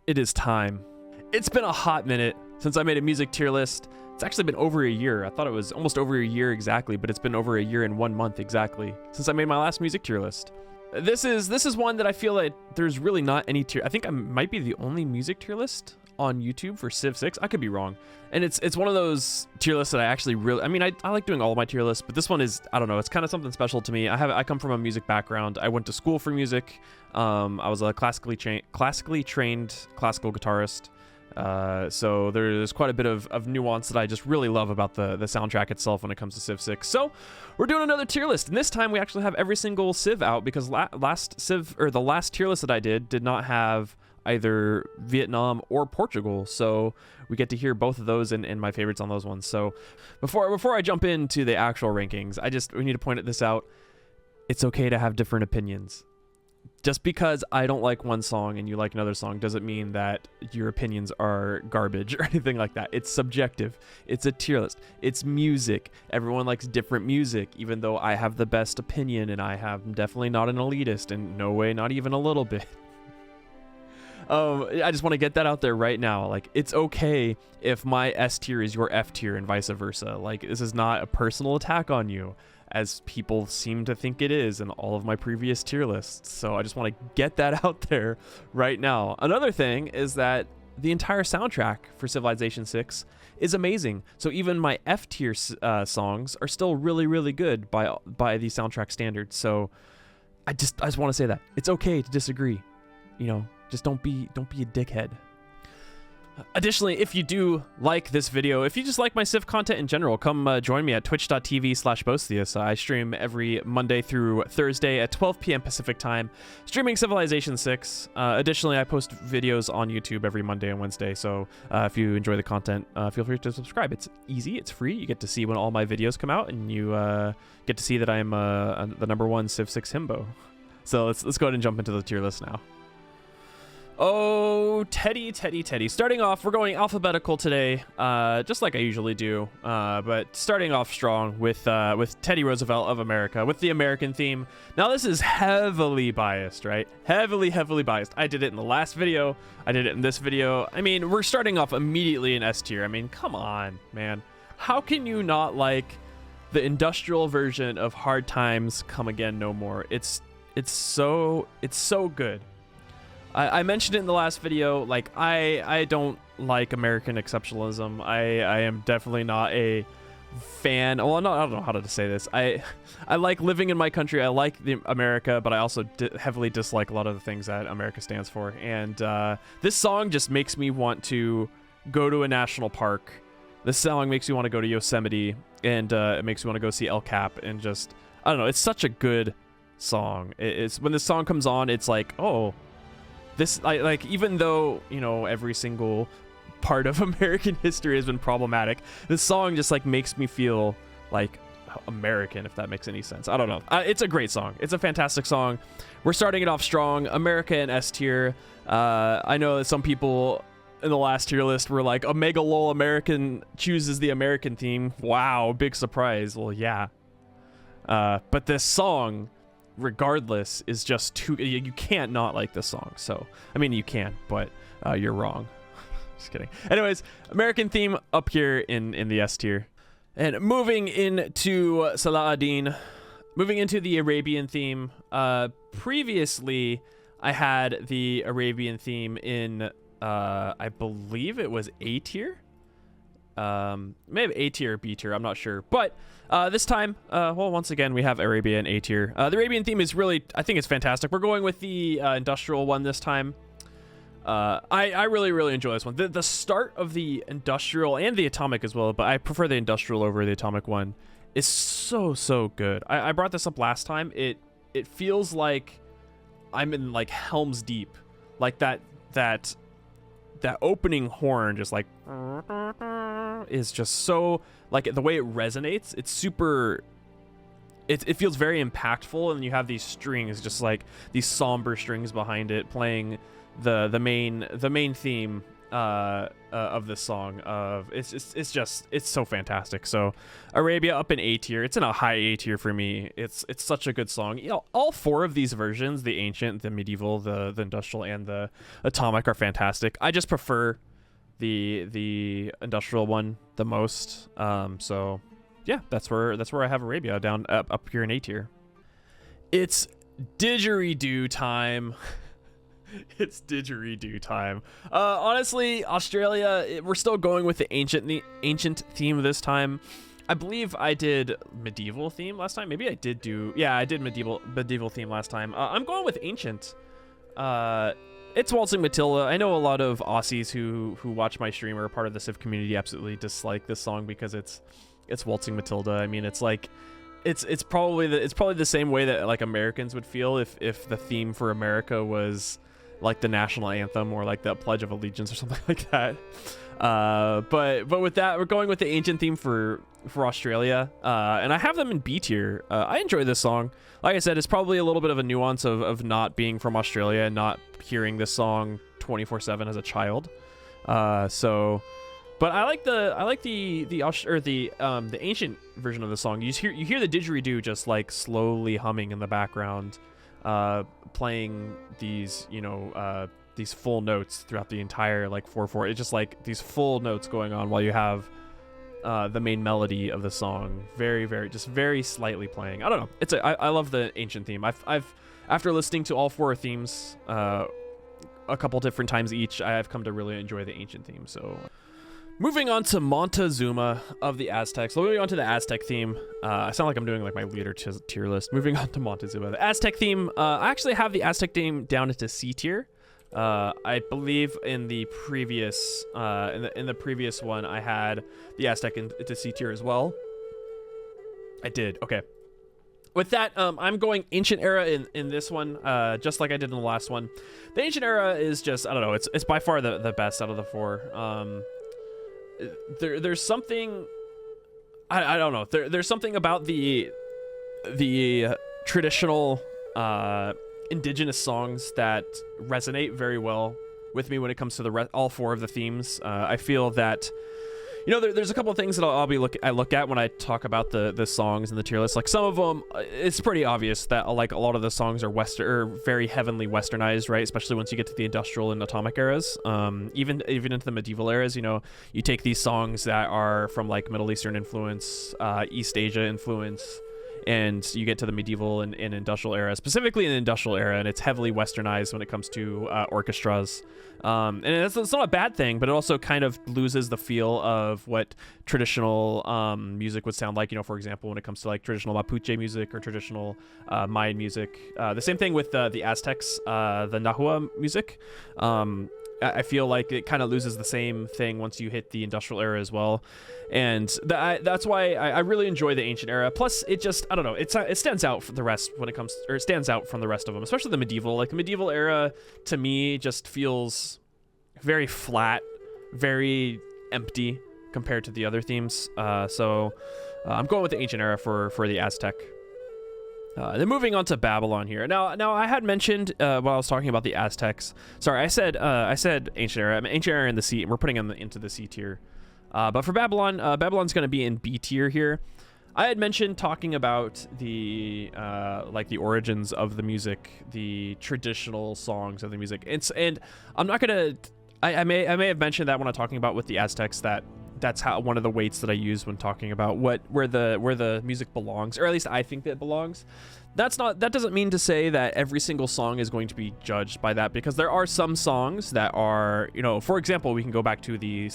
it is time. It's been a hot minute since I made a music tier list. It's actually been over a year. I thought it was almost over a year exactly, but it's been over a year and 1 month exactly since I made my last music tier list. This is one that I feel like there's really not any tier. I think I might be the only music tier list on YouTube for Civ 6. I could be wrong. And it's one of those tier lists that I actually really, I mean, I like doing all of my tier lists, but this one is, I don't know, it's kind of something special to me. I come from a music background. I went to school for music. I was a classically trained classical guitarist. So there's quite a bit of nuance that I just really love about the soundtrack itself when it comes to Civ 6. So we're doing another tier list, and this time we actually have every single Civ out, because the last tier list that I did not have either Vietnam or Portugal, so we get to hear both of those and my favorites on those ones. So before I jump into the actual rankings, we need to point this out. It's okay to have different opinions. Just because I don't like one song and you like another song doesn't mean that your opinions are garbage or anything like that. It's subjective. It's a tier list. It's music. Everyone likes different music, even though I have the best opinion, and I'm definitely not an elitist, and no way, not even a little bit. I just want to get that out there right now. Like, it's okay if my S tier is your F tier and vice versa. Like, this is not a personal attack on you, as people seem to think it is in all of my previous tier lists. So I just want to get that out there right now. Another thing is that the entire soundtrack for Civilization 6 is amazing. So even my F tier songs are still really, really good by the soundtrack standards. So I just want to say that it's okay to disagree. You know, just don't be a dickhead. Additionally, if you do like this video, if you just like my Civ content in general, come join me at twitch.tv/boesthius. I stream every Monday through Thursday at 12 p.m. Pacific time, streaming Civilization 6. Additionally, I post videos on YouTube every Monday and Wednesday, so if you enjoy the content, feel free to subscribe. It's easy, it's free. You get to see when all my videos come out, and you get to see that I'm the #1 Civ 6 himbo. So let's go ahead and jump into the tier list now. Oh, Teddy. Starting off, we're going alphabetical today, just like I usually do, but starting off strong with Teddy Roosevelt of America, with the American theme. Now, this is heavily biased, right? Heavily biased. I did it in the last video. I did it in this video. I mean, we're starting off immediately in S tier. I mean, come on, man. How can you not like the industrial version of Hard Times Come Again No More? It's so good. I mentioned it in the last video. Like, I don't like American exceptionalism. I am definitely not a fan. Well, no, I don't know how to say this. I like living in my country. I like America, but I also heavily dislike a lot of the things that America stands for. And this song just makes me want to go to a national park. This song makes me want to go to Yosemite, and it makes me want to go see El Cap, and just, I don't know. It's such a good song. It's when this song comes on, it's like, oh. This, like, even though, you know, every single part of American history has been problematic, this song just, like, makes me feel, like, American, if that makes any sense. I don't know. It's a great song. It's a fantastic song. We're starting it off strong. America in S tier. I know that some people in the last tier list were like, Omega Lol American chooses the American theme. Wow, big surprise. Well, yeah. But this song, regardless, is just too, you can't not like this song. So I mean, you can, but you're wrong. Just kidding. Anyways, American theme up here in the S tier. And moving into Salah ad-Din, moving into the Arabian theme. Previously I had the Arabian theme in I believe it was A tier. Maybe A tier or B tier, I'm not sure. But this time, well, once again, we have Arabia in A tier. The Arabian theme is really, I think it's fantastic. We're going with the industrial one this time. I really enjoy this one. The start of the industrial and the atomic as well, but I prefer the industrial over the atomic one, is so good. I brought this up last time. It feels like I'm in, like, Helm's Deep. Like that opening horn just, like, is just so, like, the way it resonates, it's super, it feels very impactful, and you have these strings, just like these somber strings behind it, playing the main theme of this song. It's so fantastic. So Arabia up in A tier. It's in a high A tier for me. It's such a good song. You know, all 4 of these versions, the ancient, the medieval, the industrial, and the atomic, are fantastic. I just prefer the industrial one the most. So yeah, that's where I have Arabia down up here in A tier. It's didgeridoo time. It's didgeridoo time. Honestly, Australia, we're still going with the ancient theme this time. I believe I did medieval theme last time. Maybe I did do, yeah, I did medieval theme last time. I'm going with ancient. It's Waltzing Matilda. I know a lot of Aussies who watch my stream or are part of the Civ community absolutely dislike this song because it's Waltzing Matilda. I mean, it's like it's probably the same way that like Americans would feel if the theme for America was like the national anthem or like the Pledge of Allegiance or something like that. But with that, we're going with the ancient theme for Australia, and I have them in B tier. I enjoy this song. Like I said, it's probably a little bit of a nuance of not being from Australia and not hearing this song 24/7 as a child. But I like the ancient version of the song. You hear the didgeridoo just like slowly humming in the background, playing these these full notes throughout the entire like 4/4. It's just like these full notes going on while you have the main melody of the song very slightly playing. I don't know. I love the ancient theme. I've after listening to all 4 themes a couple different times each, I've come to really enjoy the ancient theme. So moving on to Montezuma of the Aztecs. Moving on to the Aztec theme. I sound like I'm doing like my leader tier list. Moving on to Montezuma. The Aztec theme, I actually have the Aztec theme down into C tier. I believe in the previous in the previous one I had the Aztec into C tier as well. I did. Okay. With that, I'm going ancient era in this one, just like I did in the last one. The ancient era is just, I don't know, it's by far the best out of the 4. There's something, I don't know, there's something about the traditional indigenous songs that resonate very well with me when it comes to all 4 of the themes. I feel that, there's a couple of things that I look at when I talk about the songs and the tier list. Like some of them, it's pretty obvious that like a lot of the songs are very heavenly westernized, right? Especially once you get to the industrial and atomic eras. Even into the medieval eras, you take these songs that are from like Middle Eastern influence, East Asia influence, and you get to the medieval and industrial era, specifically in the industrial era, and it's heavily westernized when it comes to orchestras. And it's not a bad thing, but it also kind of loses the feel of what traditional music would sound like. For example, when it comes to like traditional Mapuche music or traditional Mayan music. The same thing with the Aztecs, the Nahua music. I feel like it kind of loses the same thing once you hit the industrial era as well. And that's why I really enjoy the ancient era. Plus, it just, I don't know, it stands out from the rest when it comes, or it stands out from the rest of them, especially the medieval. Like the medieval era, to me, just feels very flat, very empty compared to the other themes. So I'm going with the ancient era for the Aztec. Then moving on to Babylon here. Now I had mentioned while I was talking about the Aztecs. Sorry, I said ancient era. I mean, ancient era in the C. We're putting them into the C tier. But for Babylon, Babylon's going to be in B tier here. I had mentioned talking about the like the origins of the music, the traditional songs of the music. And I'm not gonna. I may have mentioned that when I'm talking about with the Aztecs that's how one of the weights that I use when talking about where the music belongs, or at least I think that it belongs. That doesn't mean to say that every single song is going to be judged by that, because there are some songs that are, for example, we can go back to the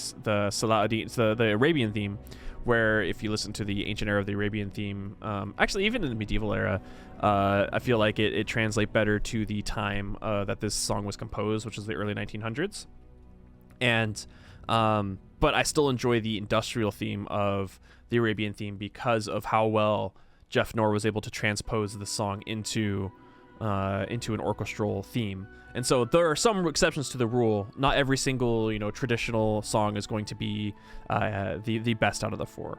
Arabian theme, where if you listen to the ancient era of the Arabian theme, actually even in the medieval era, I feel like it translates better to the time that this song was composed, which is the early 1900s. And but I still enjoy the industrial theme of the Arabian theme because of how well Jeff Noor was able to transpose the song into an orchestral theme. And so there are some exceptions to the rule. Not every single traditional song is going to be the best out of the 4.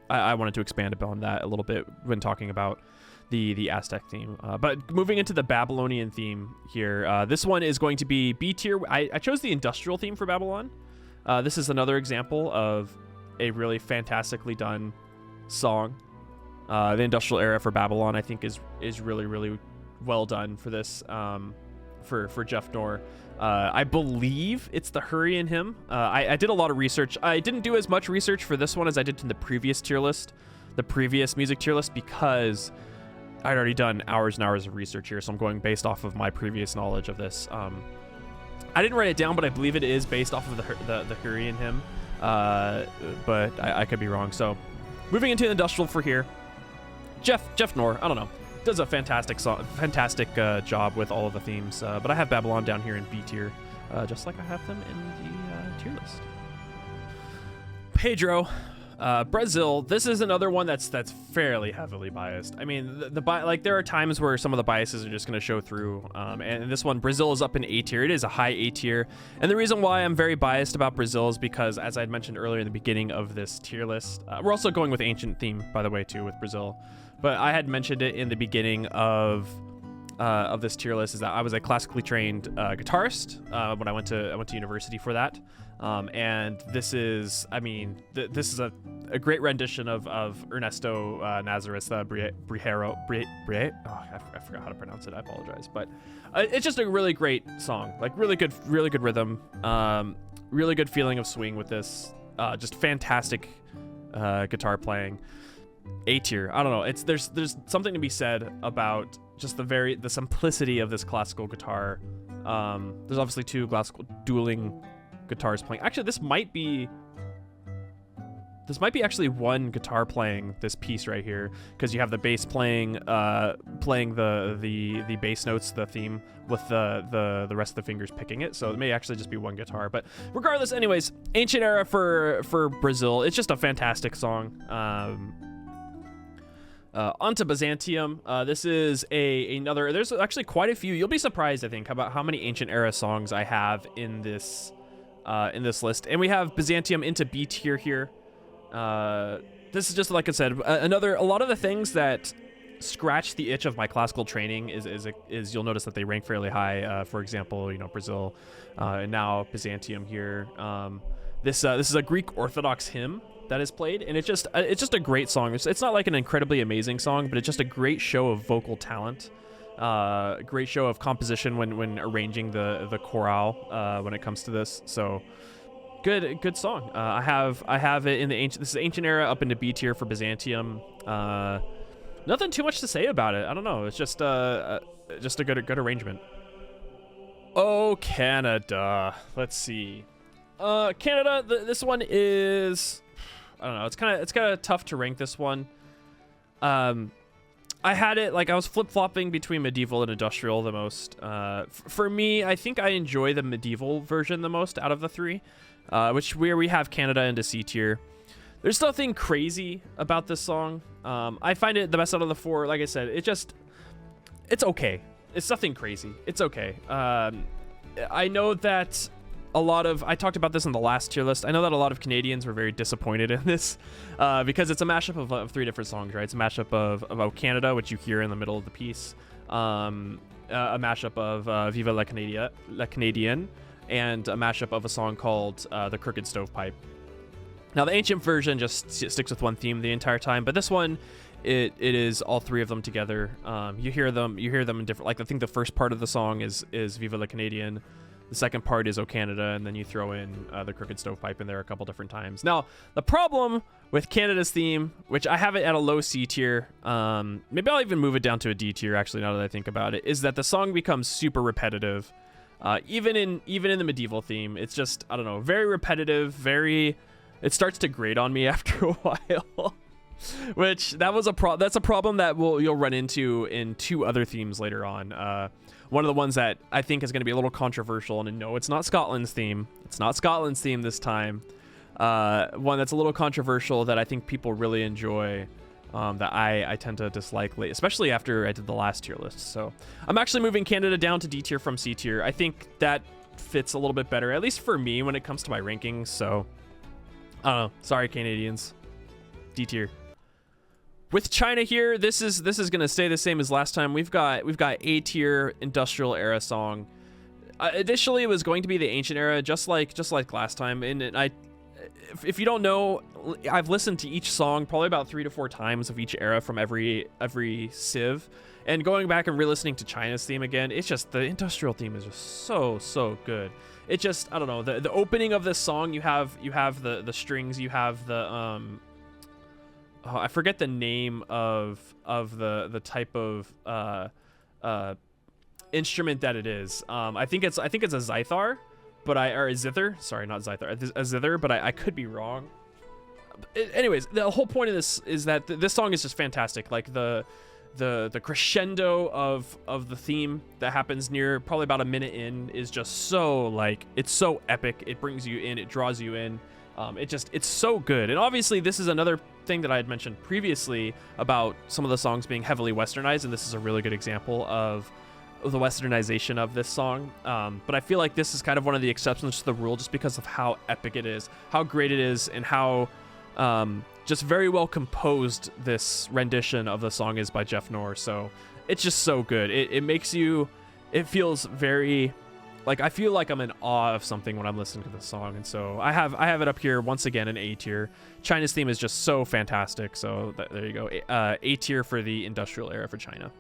I wanted to expand upon that a little bit when talking about the Aztec theme. But moving into the Babylonian theme here, this one is going to be B tier. I chose the industrial theme for Babylon. This is another example of a really fantastically done song. The industrial era for Babylon, I think, is really, really well done for this, for Jeff Knorr. I believe it's the Hurrian hymn. I did a lot of research. I didn't do as much research for this one as I did in the previous tier list, the previous music tier list, because I'd already done hours and hours of research here, so I'm going based off of my previous knowledge of this. I didn't write it down, but I believe it is based off of the Hurrian hymn, but I could be wrong. So moving into the industrial for here, Jeff Knorr, I don't know, does a fantastic job with all of the themes, but I have Babylon down here in B tier, just like I have them in the tier list. Pedro, Brazil. This is another one that's fairly heavily biased. I mean, like there are times where some of the biases are just going to show through, and this one, Brazil, is up in A tier. It is a high A tier, and the reason why I'm very biased about Brazil is because, as I had mentioned earlier in the beginning of this tier list, we're also going with ancient theme, by the way, too, with Brazil. But I had mentioned it in the beginning of this tier list, is that I was a classically trained guitarist when I went to university for that. And this is, I mean, this is a great rendition of Ernesto Nazareth's Brejero. I forgot how to pronounce it. I apologize, but it's just a really great song. Like really good rhythm. Really good feeling of swing with this. Just fantastic guitar playing. A tier. I don't know. There's something to be said about just the simplicity of this classical guitar. There's obviously two classical dueling guitars playing. Actually, this might be actually one guitar playing this piece right here, because you have the bass playing the bass notes, the theme, with the rest of the fingers picking it. So it may actually just be one guitar. But regardless, anyways, ancient era for Brazil. It's just a fantastic song. Onto Byzantium. This is another. There's actually quite a few. You'll be surprised, I think, about how many ancient era songs I have in this list. And we have Byzantium into B tier here. This is just, like I said, a lot of the things that scratch the itch of my classical training is you'll notice that they rank fairly high. For example, Brazil, and now Byzantium here. This is a Greek Orthodox hymn that is played, and it's just a great song. It's not like an incredibly amazing song, but it's just a great show of vocal talent. Great show of composition when arranging the chorale when it comes to this. So good song. I have it in the ancient. This is ancient era up into B tier for Byzantium. Nothing too much to say about it. I don't know. It's just a good arrangement. Oh, Canada. Let's see. Canada. This one is, I don't know. It's kind of tough to rank this one. I had it, like, I was flip-flopping between medieval and industrial the most. For me, I think I enjoy the medieval version the most out of the three, where we have Canada into C tier. There's nothing crazy about this song. I find it the best out of the four. Like I said, it's okay. It's nothing crazy. It's okay. I know that I talked about this in the last tier list. I know that a lot of Canadians were very disappointed in this because it's a mashup of three different songs, right? It's a mashup of Canada, which you hear in the middle of the piece, a mashup of Viva la Canadienne, and a mashup of a song called The Crooked Stovepipe. Now, the ancient version just sticks with one theme the entire time, but this one, it is all three of them together. You hear them in different, like, I think the first part of the song is Viva la Canadienne. The second part is O Canada, and then you throw in The Crooked Stovepipe in there a couple different times. Now, the problem with Canada's theme, which I have it at a low C tier, maybe I'll even move it down to a D tier, actually, now that I think about it, is that the song becomes super repetitive. Even in the medieval theme, it's just, I don't know, very repetitive, it starts to grate on me after a while. Which, that's a problem that you'll run into in two other themes later on. One of the ones that I think is going to be a little controversial, and no, it's not Scotland's theme. It's not Scotland's theme this time. One that's a little controversial that I think people really enjoy, that I tend to dislike late, especially after I did the last tier list. So I'm actually moving Canada down to D tier from C tier. I think that fits a little bit better, at least for me, when it comes to my rankings. So I don't know. Sorry, Canadians. D tier. With China here, this is gonna stay the same as last time. We've got A tier industrial era song. Initially, it was going to be the ancient era, just like last time. And if you don't know, I've listened to each song probably about 3 to 4 times of each era from every civ, and going back and re-listening to China's theme again, it's just the industrial theme is just so good. It just, I don't know, the opening of this song, you have the strings, you have the I forget the name of the type of instrument that it is. I think it's a zither, or a zither. Sorry, not zither, a zither, but I could be wrong. Anyways, the whole point of this is that this song is just fantastic. Like the crescendo of the theme that happens near probably about a minute in is just so, like, it's so epic. It brings you in, it draws you in. It's so good. And obviously this is another thing that I had mentioned previously about some of the songs being heavily westernized, and this is a really good example of the westernization of this song. But I feel like this is kind of one of the exceptions to the rule, just because of how epic it is, how great it is, and how just very well composed this rendition of the song is by Jeff Noor. So it's just so good. It makes you, it feels very, like, I feel like I'm in awe of something when I'm listening to this song. And so I have it up here once again in A tier. China's theme is just so fantastic. So there you go. A tier for the industrial era for China.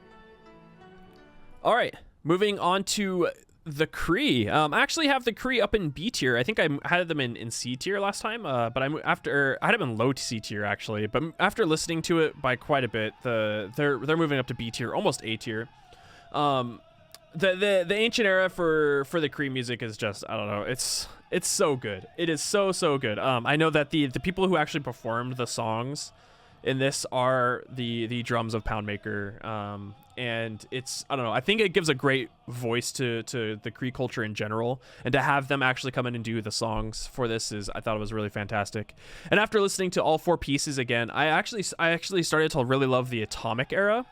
All right, moving on to the Cree. I actually have the Cree up in B tier. I think I had them in C tier last time, but I had them in low C tier actually. But after listening to it by quite a bit, they're moving up to B tier, almost A tier. The ancient era for the Cree music is just, I don't know, it's so good. It is so good. I know that the people who actually performed the songs in this are the drums of Poundmaker, and it's, I don't know, I think it gives a great voice to the Cree culture in general, and to have them actually come in and do the songs for this I thought it was really fantastic. And after listening to all 4 pieces again, I actually started to really love the atomic era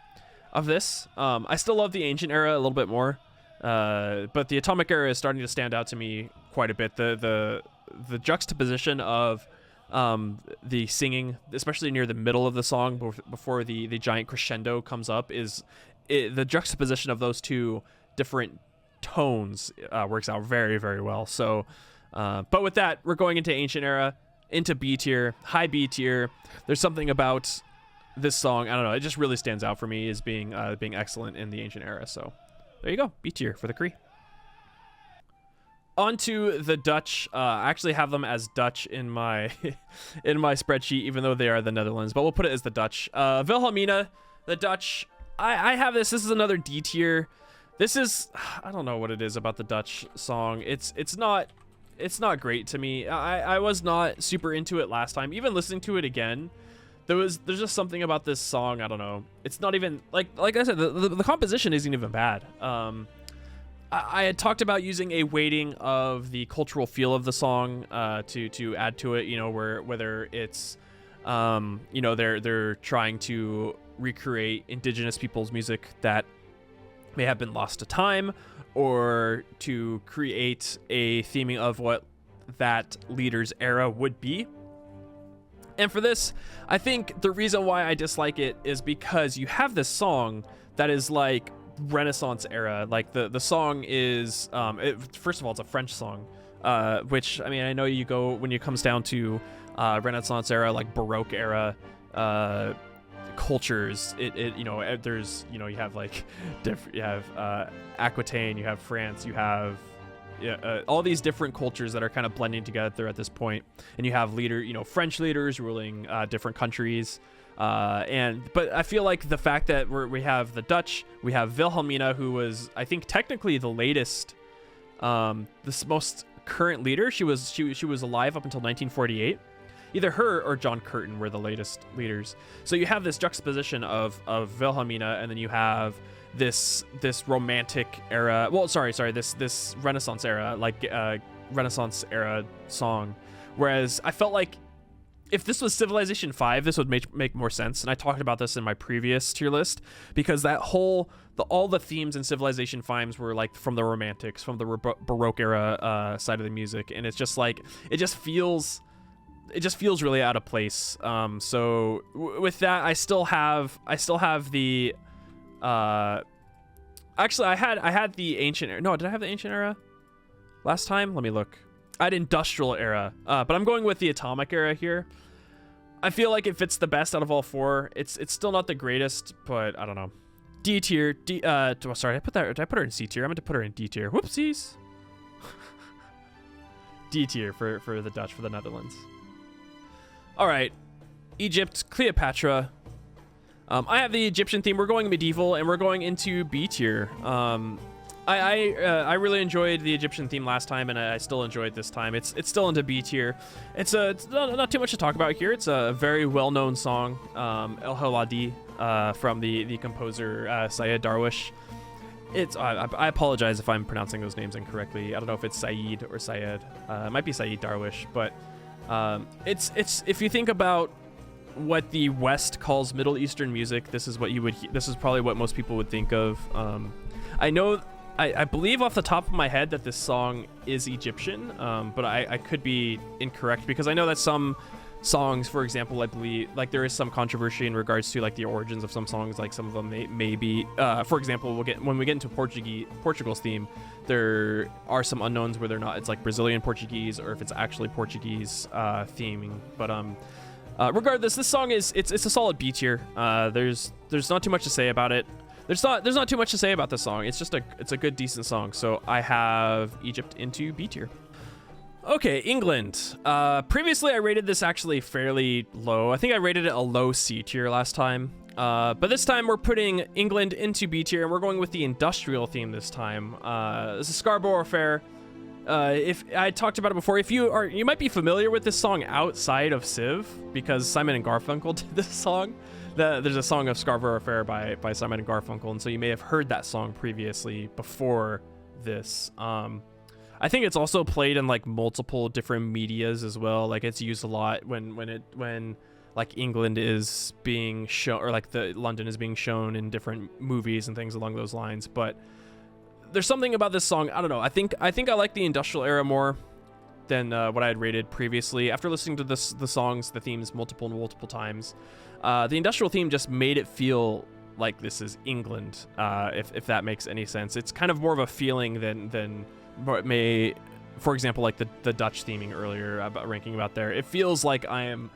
of this. I still love the ancient era a little bit more, but the atomic era is starting to stand out to me quite a bit. The juxtaposition of the singing, especially near the middle of the song before the giant crescendo comes up, the juxtaposition of those two different tones works out very, very well. So but with that, we're going into ancient era, into B tier, high B tier. There's something about this song, I don't know, it just really stands out for me as being excellent in the ancient era. So there you go, B tier for the Cree. On to the Dutch. I actually have them as Dutch in my in my spreadsheet, even though they are the Netherlands, but we'll put it as the Dutch. Wilhelmina, the Dutch. I have this. This is another D tier. This is, I don't know what it is about the Dutch song. It's not great to me. I was not super into it last time. Even listening to it again, there's just something about this song, I don't know. It's not even, like I said, the composition isn't even bad. I had talked about using a weighting of the cultural feel of the song to add to it, you know, whether it's you know, they're trying to recreate indigenous people's music that may have been lost to time, or to create a theming of what that leader's era would be. And for this, I think the reason why I dislike it is because you have this song that is like Renaissance era. Like the song is, first of all, it's a French song, which, I mean, I know you go, when it comes down to Renaissance era, like Baroque era cultures, it you know, there's, you know, you have like you have Aquitaine, you have France, you have all these different cultures that are kind of blending together at this point, and you have French leaders ruling different countries, but I feel like the fact that we have the Dutch, we have Wilhelmina, who was, I think, technically the latest, this most current leader. She was alive up until 1948. Either her or John Curtin were the latest leaders. So you have this juxtaposition of Wilhelmina, and then you have this romantic era. Well, sorry, this Renaissance era, like Renaissance era song. Whereas I felt like if this was Civilization 5, this would make more sense. And I talked about this in my previous tier list, because that all the themes in Civilization 5 were like from the Romantics, from the Baroque era side of the music, and it's just like, it just feels it just feels really out of place. So with that, I still have the actually I had the ancient era. No, did I have the ancient era last time? Let me look. I had industrial era, but I'm going with the atomic era here. I feel like it fits the best out of all four. It's still not the greatest, but I don't know. D tier. Sorry, did I put her in C tier? I meant to put her in D tier. Whoopsies. D tier for the Dutch, for the Netherlands. All right, Egypt, Cleopatra. I have the Egyptian theme. We're going medieval, and we're going into B tier. I really enjoyed the Egyptian theme last time, and I still enjoyed this time. It's still into B tier. It's not too much to talk about here. It's a very well-known song, El Haladi, from the composer Syed Darwish. I apologize if I'm pronouncing those names incorrectly. I don't know if it's Saeed or Syed. It might be Syed Darwish, but it's if you think about what the West calls Middle Eastern music, this is probably what most people would think of. I believe off the top of my head that this song is Egyptian, but I could be incorrect, because I know that some songs, for example, I believe, like, there is some controversy in regards to like the origins of some songs. Like some of them may be, for example, when we get into Portugal's theme, there are some unknowns whether or not it's like Brazilian Portuguese or if it's actually Portuguese theming. But regardless, this song it's a solid B tier. There's not too much to say about it. There's not too much to say about this song. It's a good, decent song. So I have Egypt into B tier. Okay, England. Previously, I rated this actually fairly low. I think I rated it a low C tier last time. But this time, we're putting England into B tier, and we're going with the industrial theme this time. This is Scarborough Affair. If I talked about it before, you might be familiar with this song outside of Civ, because Simon and Garfunkel did this song. There's a song of Scarborough Affair by Simon and Garfunkel, and so you may have heard that song previously before this. I think it's also played in like multiple different medias as well. Like it's used a lot when like England is being shown, or like London is being shown in different movies and things along those lines. But there's something about this song, I don't know. I think I like the industrial era more than what I had rated previously. After listening to the themes multiple times, the industrial theme just made it feel like this is England. If that makes any sense, it's kind of more of a feeling than what may, for example, like the Dutch theming earlier about ranking about there. It feels like I am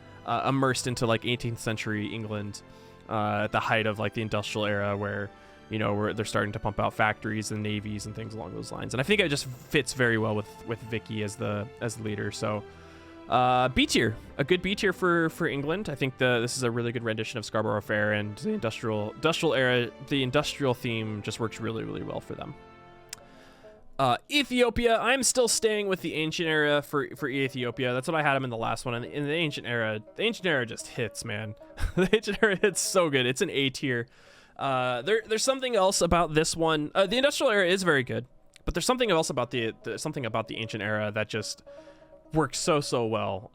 immersed into like 18th century England at the height of like the industrial era, where where they're starting to pump out factories and navies and things along those lines. And I think it just fits very well with Vicky as the leader. So B tier, a good B tier for England. I think this is a really good rendition of Scarborough Affair, and the industrial era, the industrial theme just works really, really well for them. Ethiopia, I'm still staying with the ancient era for Ethiopia. That's what I had them in the last one. And in the ancient era just hits, man. The ancient era hits so good. It's an A tier. There's something else about this one. The industrial era is very good, but there's something else about the ancient era that just works so well.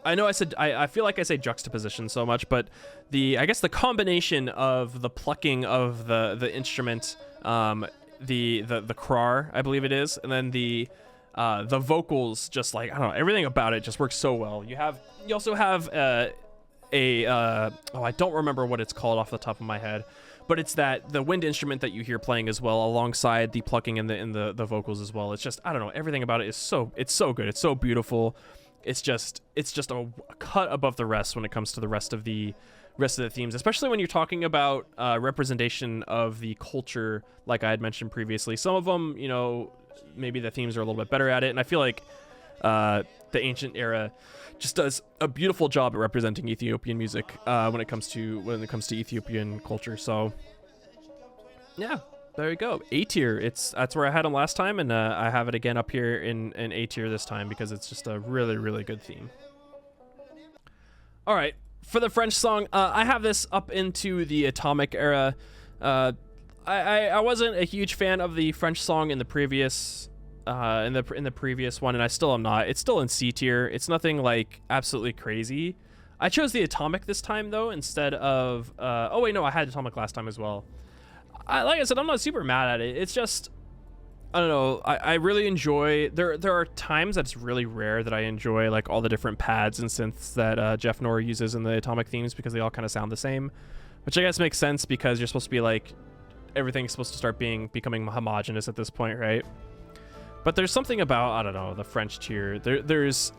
I know I feel like I say juxtaposition so much, but I guess the combination of the plucking of the instrument, the krar, I believe it is, and then the vocals, just like, I don't know, everything about it just works so well. You also have I don't remember what it's called off the top of my head, but it's the wind instrument that you hear playing as well, alongside the plucking and the vocals as well. It's just, I don't know, everything about it is so good. It's so beautiful. It's just a cut above the rest when it comes to the rest of the themes, especially when you're talking about representation of the culture, like I had mentioned previously. Some of them, maybe the themes are a little bit better at it, and I feel like the ancient era just does a beautiful job at representing Ethiopian music when it comes to Ethiopian culture. So yeah, there you go. A tier. That's where I had them last time, and I have it again up here in A tier this time, because it's just a really, really good theme. All right, for the French song, I have this up into the atomic era. I wasn't a huge fan of the French song in the previous in the previous one, and I still am not. It's still in C tier. It's nothing like absolutely crazy. I chose the atomic this time though, instead of oh wait, no, I had atomic last time as well. Like I said, I'm not super mad at it. It's just, I don't know. I really enjoy. There are times that it's really rare that I enjoy like all the different pads and synths that Jeff Nor uses in the Atomic themes, because they all kind of sound the same, which I guess makes sense because you're supposed to be like, everything's supposed to start becoming homogenous at this point, right? But there's something about, I don't know, the French tier. There's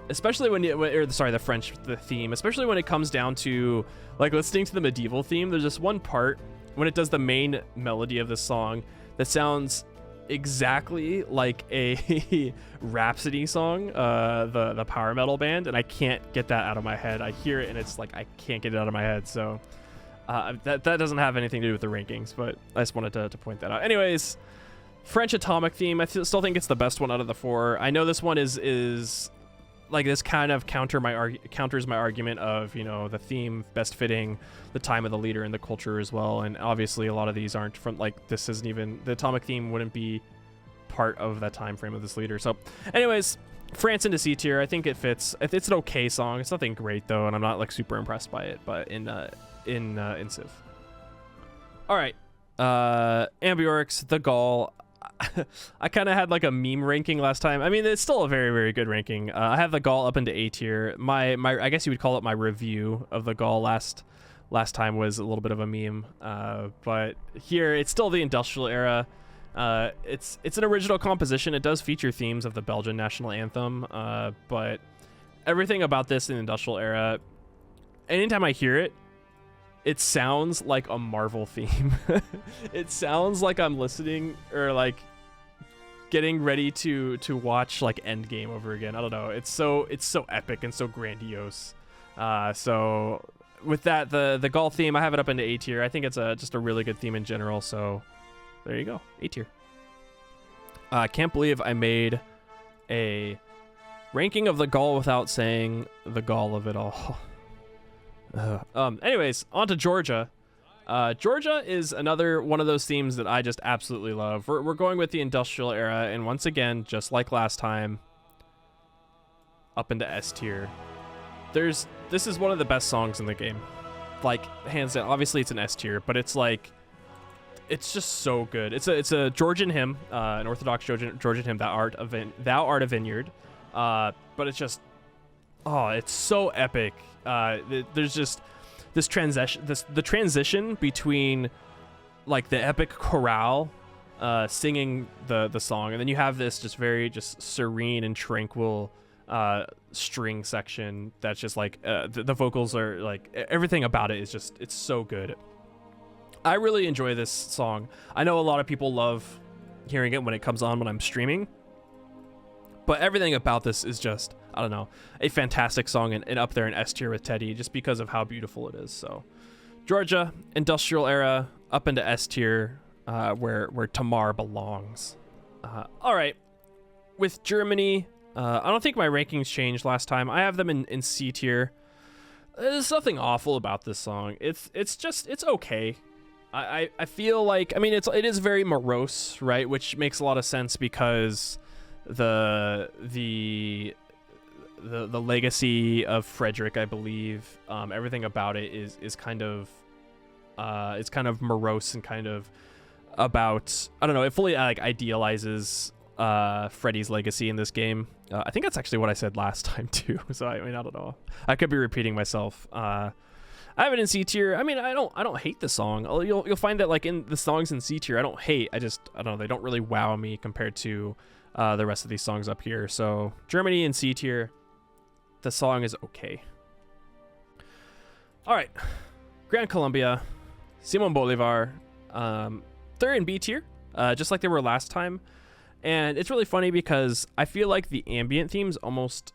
especially the theme, especially when it comes down to like listening to the medieval theme. There's this one part when it does the main melody of the song that sounds exactly like a Rhapsody song, the power metal band, and I can't get that out of my head. I hear it and it's like I can't get it out of my head. So that doesn't have anything to do with the rankings, but I just wanted to point that out. Anyways, French Atomic theme, I still think it's the best one out of the four. I know this one is like, this kind of counters my argument of, you know, the theme best fitting the time of the leader and the culture as well. And obviously a lot of these aren't from, like, this isn't even, the Atomic theme wouldn't be part of that time frame of this leader. So anyways, France into C tier, I think it fits. It's an okay song. It's nothing great though, and I'm not like super impressed by it, but in Civ. All right, Ambiorix, the Gaul. I kind of had like a meme ranking last time. I mean, it's still a very, very good ranking. I have the Gaul up into A tier. My I guess you would call it my review of the Gaul last time was a little bit of a meme. But here it's still the industrial era. It's an original composition. It does feature themes of the Belgian national anthem. But everything about this in the industrial era, anytime I hear it, it sounds like a Marvel theme. It sounds like I'm listening or like getting ready to watch like Endgame over again. I don't know. It's so epic and so grandiose. So with that, the Gaul theme, I have it up into A tier. I think it's just a really good theme in general. So there you go, A tier. I can't believe I made a ranking of the Gaul without saying the Gaul of it all. Anyways, on to Georgia. Georgia is another one of those themes that I just absolutely love. We're going with the industrial era, and once again, just like last time, up into S tier. This is one of the best songs in the game, like hands down. Obviously, it's an S tier, but it's like, it's just so good. It's a Georgian hymn, an Orthodox Georgian hymn, Thou art a vineyard. But it's just, oh, it's so epic. There's just this the transition between like the epic chorale singing the song, and then you have this just very serene and tranquil string section that's just like the vocals are like, everything about it is just, it's so good. I really enjoy this song. I know a lot of people love hearing it when it comes on when I'm streaming, but everything about this is just, I don't know, a fantastic song, and up there in S tier with Teddy, just because of how beautiful it is. So Georgia, industrial era, up into S tier, where Tamar belongs. All right, with Germany, I don't think my rankings changed last time. I have them in C tier. There's nothing awful about this song. It's okay. I feel like, I mean, it is very morose, right? Which makes a lot of sense because the legacy of Frederick, I believe, everything about it is kind of it's kind of morose and kind of about, I don't know, it fully like idealizes Freddy's legacy in this game. I think that's actually what I said last time too. So I mean, I don't know, I could be repeating myself. I have it in C tier. I mean, I don't hate the song. You'll find that like in the songs in C tier, I don't hate. I don't know, they don't really wow me compared to the rest of these songs up here. So Germany in C tier. The song is okay. All right, Gran Colombia, Simon Bolivar. They're in B tier, just like they were last time. And it's really funny because I feel like the ambient themes almost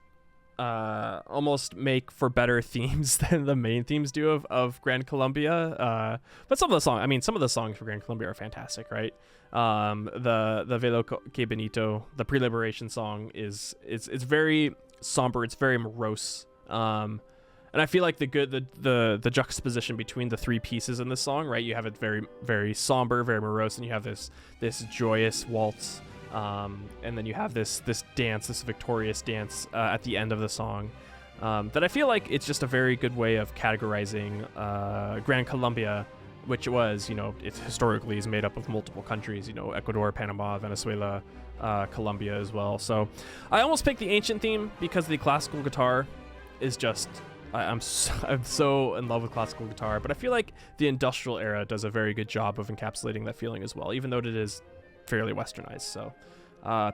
make for better themes than the main themes do of Gran Colombia. But some of the songs for Gran Colombia are fantastic, right? The Velo que Benito, the pre-liberation song, it's very somber, it's very morose. And I feel like the juxtaposition between the three pieces in this song, right? You have it very, very somber, very morose, and you have this joyous waltz. And then you have this victorious dance at the end of the song, that I feel like it's just a very good way of categorizing Gran Colombia which was, it historically is made up of multiple countries, Ecuador, Panama, Venezuela, Colombia as well. So I almost picked the ancient theme because the classical guitar is just, I'm so in love with classical guitar, but I feel like the industrial era does a very good job of encapsulating that feeling as well, even though it is fairly westernized. So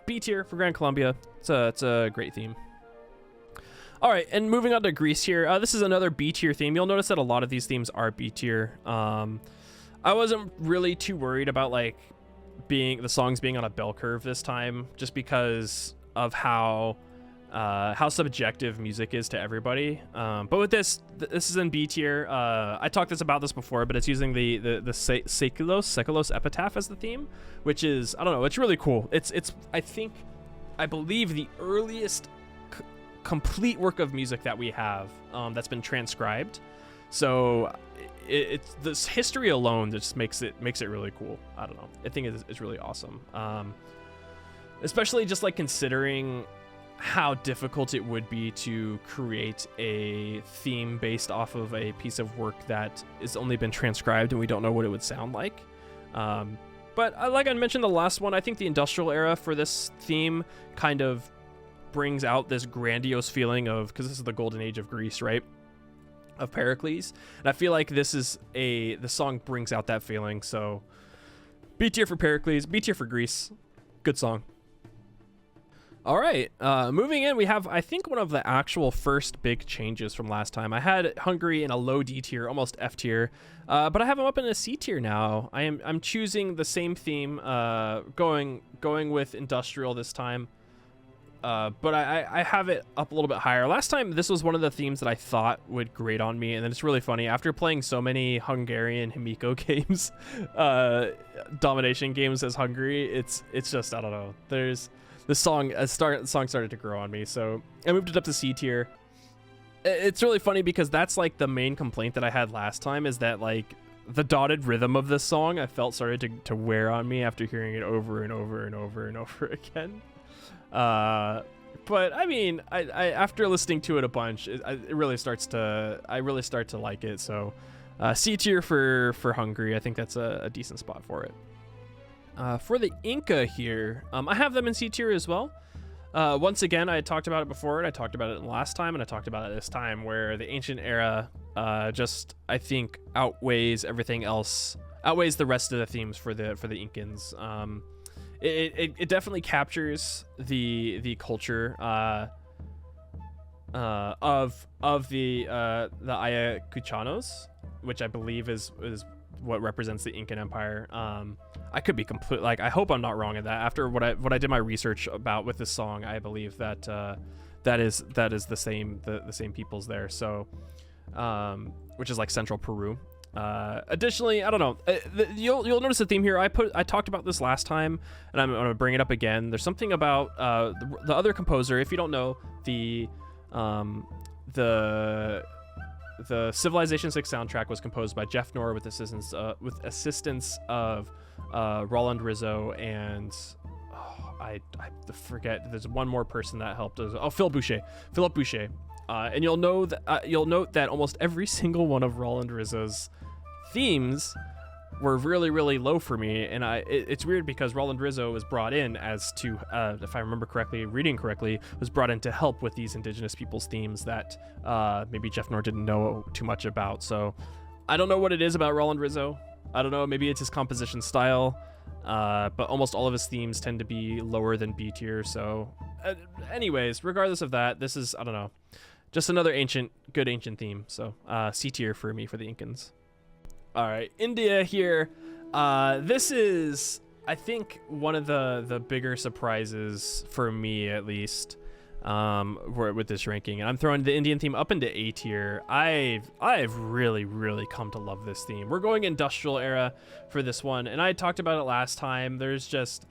B tier for Gran Colombia. It's a great theme. All right, and moving on to Greece here. This is another B tier theme. You'll notice that a lot of these themes are B tier. I wasn't really too worried about like the songs being on a bell curve this time, just because of how subjective music is to everybody. But with this is in B tier. I talked about this before, but it's using the Sekulos epitaph as the theme, which is, I don't know, it's really cool. It's I believe the earliest complete work of music that we have that's been transcribed. So it's this history alone that just makes it really cool. I don't know. I think it's really awesome. Especially just like considering how difficult it would be to create a theme based off of a piece of work that has only been transcribed and we don't know what it would sound like. But like I mentioned the last one, I think the industrial era for this theme kind of brings out this grandiose feeling of, because this is the golden age of Greece, right? Of Pericles. And I feel like the song brings out that feeling. So B tier for Pericles, B tier for Greece. Good song. All right, moving in, we have, I think, one of the actual first big changes from last time. I had Hungary in a low D tier, almost F tier, but I have them up in a C tier now. I'm choosing the same theme, going with industrial this time, but I have it up a little bit higher. Last time, this was one of the themes that I thought would grate on me, and then it's really funny. After playing so many Hungarian Himiko games, domination games as Hungary, it's just, I don't know. The song started to grow on me, so I moved it up to C tier. It's really funny because that's like the main complaint that I had last time, is that like the dotted rhythm of this song I felt started to wear on me after hearing it over and over and over and over again. But I mean, I after listening to it a bunch, I really start to like it. So C tier for Hungary. I think that's a decent spot for it. For the Inca here, I have them in C tier as well. Once again, I had talked about it before, and I talked about it last time, and I talked about it this time, where the ancient era just, I think, outweighs the rest of the themes for the Incans. It definitely captures the culture of the Ayacuchanos, which I believe is what represents the Incan Empire. I could be I hope I'm not wrong in that. After what I did my research about with this song, I believe that that is the same peoples there. So, which is like central Peru. Additionally, I don't know. You'll notice the theme here. I talked about this last time, and I'm gonna bring it up again. There's something about the other composer. If you don't know, the Civilization 6 soundtrack was composed by Jeff Noor with assistance of Roland Rizzo and I forget. There's one more person that helped us. Philip Boucher. And you'll note that almost every single one of Roland Rizzo's themes were really, really low for me, and it's weird because Roland Rizzo was brought in as to, if I remember correctly, reading correctly, was brought in to help with these indigenous people's themes that maybe Jeff Noor didn't know too much about. So I don't know what it is about Roland Rizzo. I don't know, maybe it's his composition style, but almost all of his themes tend to be lower than B tier. So anyways, regardless of that, this is, I don't know, just another good ancient theme. So C tier for me for the Incans. All right, India here. This is, I think, one of the bigger surprises for me, at least, with this ranking. And I'm throwing the Indian theme up into A tier. I've really, really come to love this theme. We're going industrial era for this one, and I talked about it last time. There's just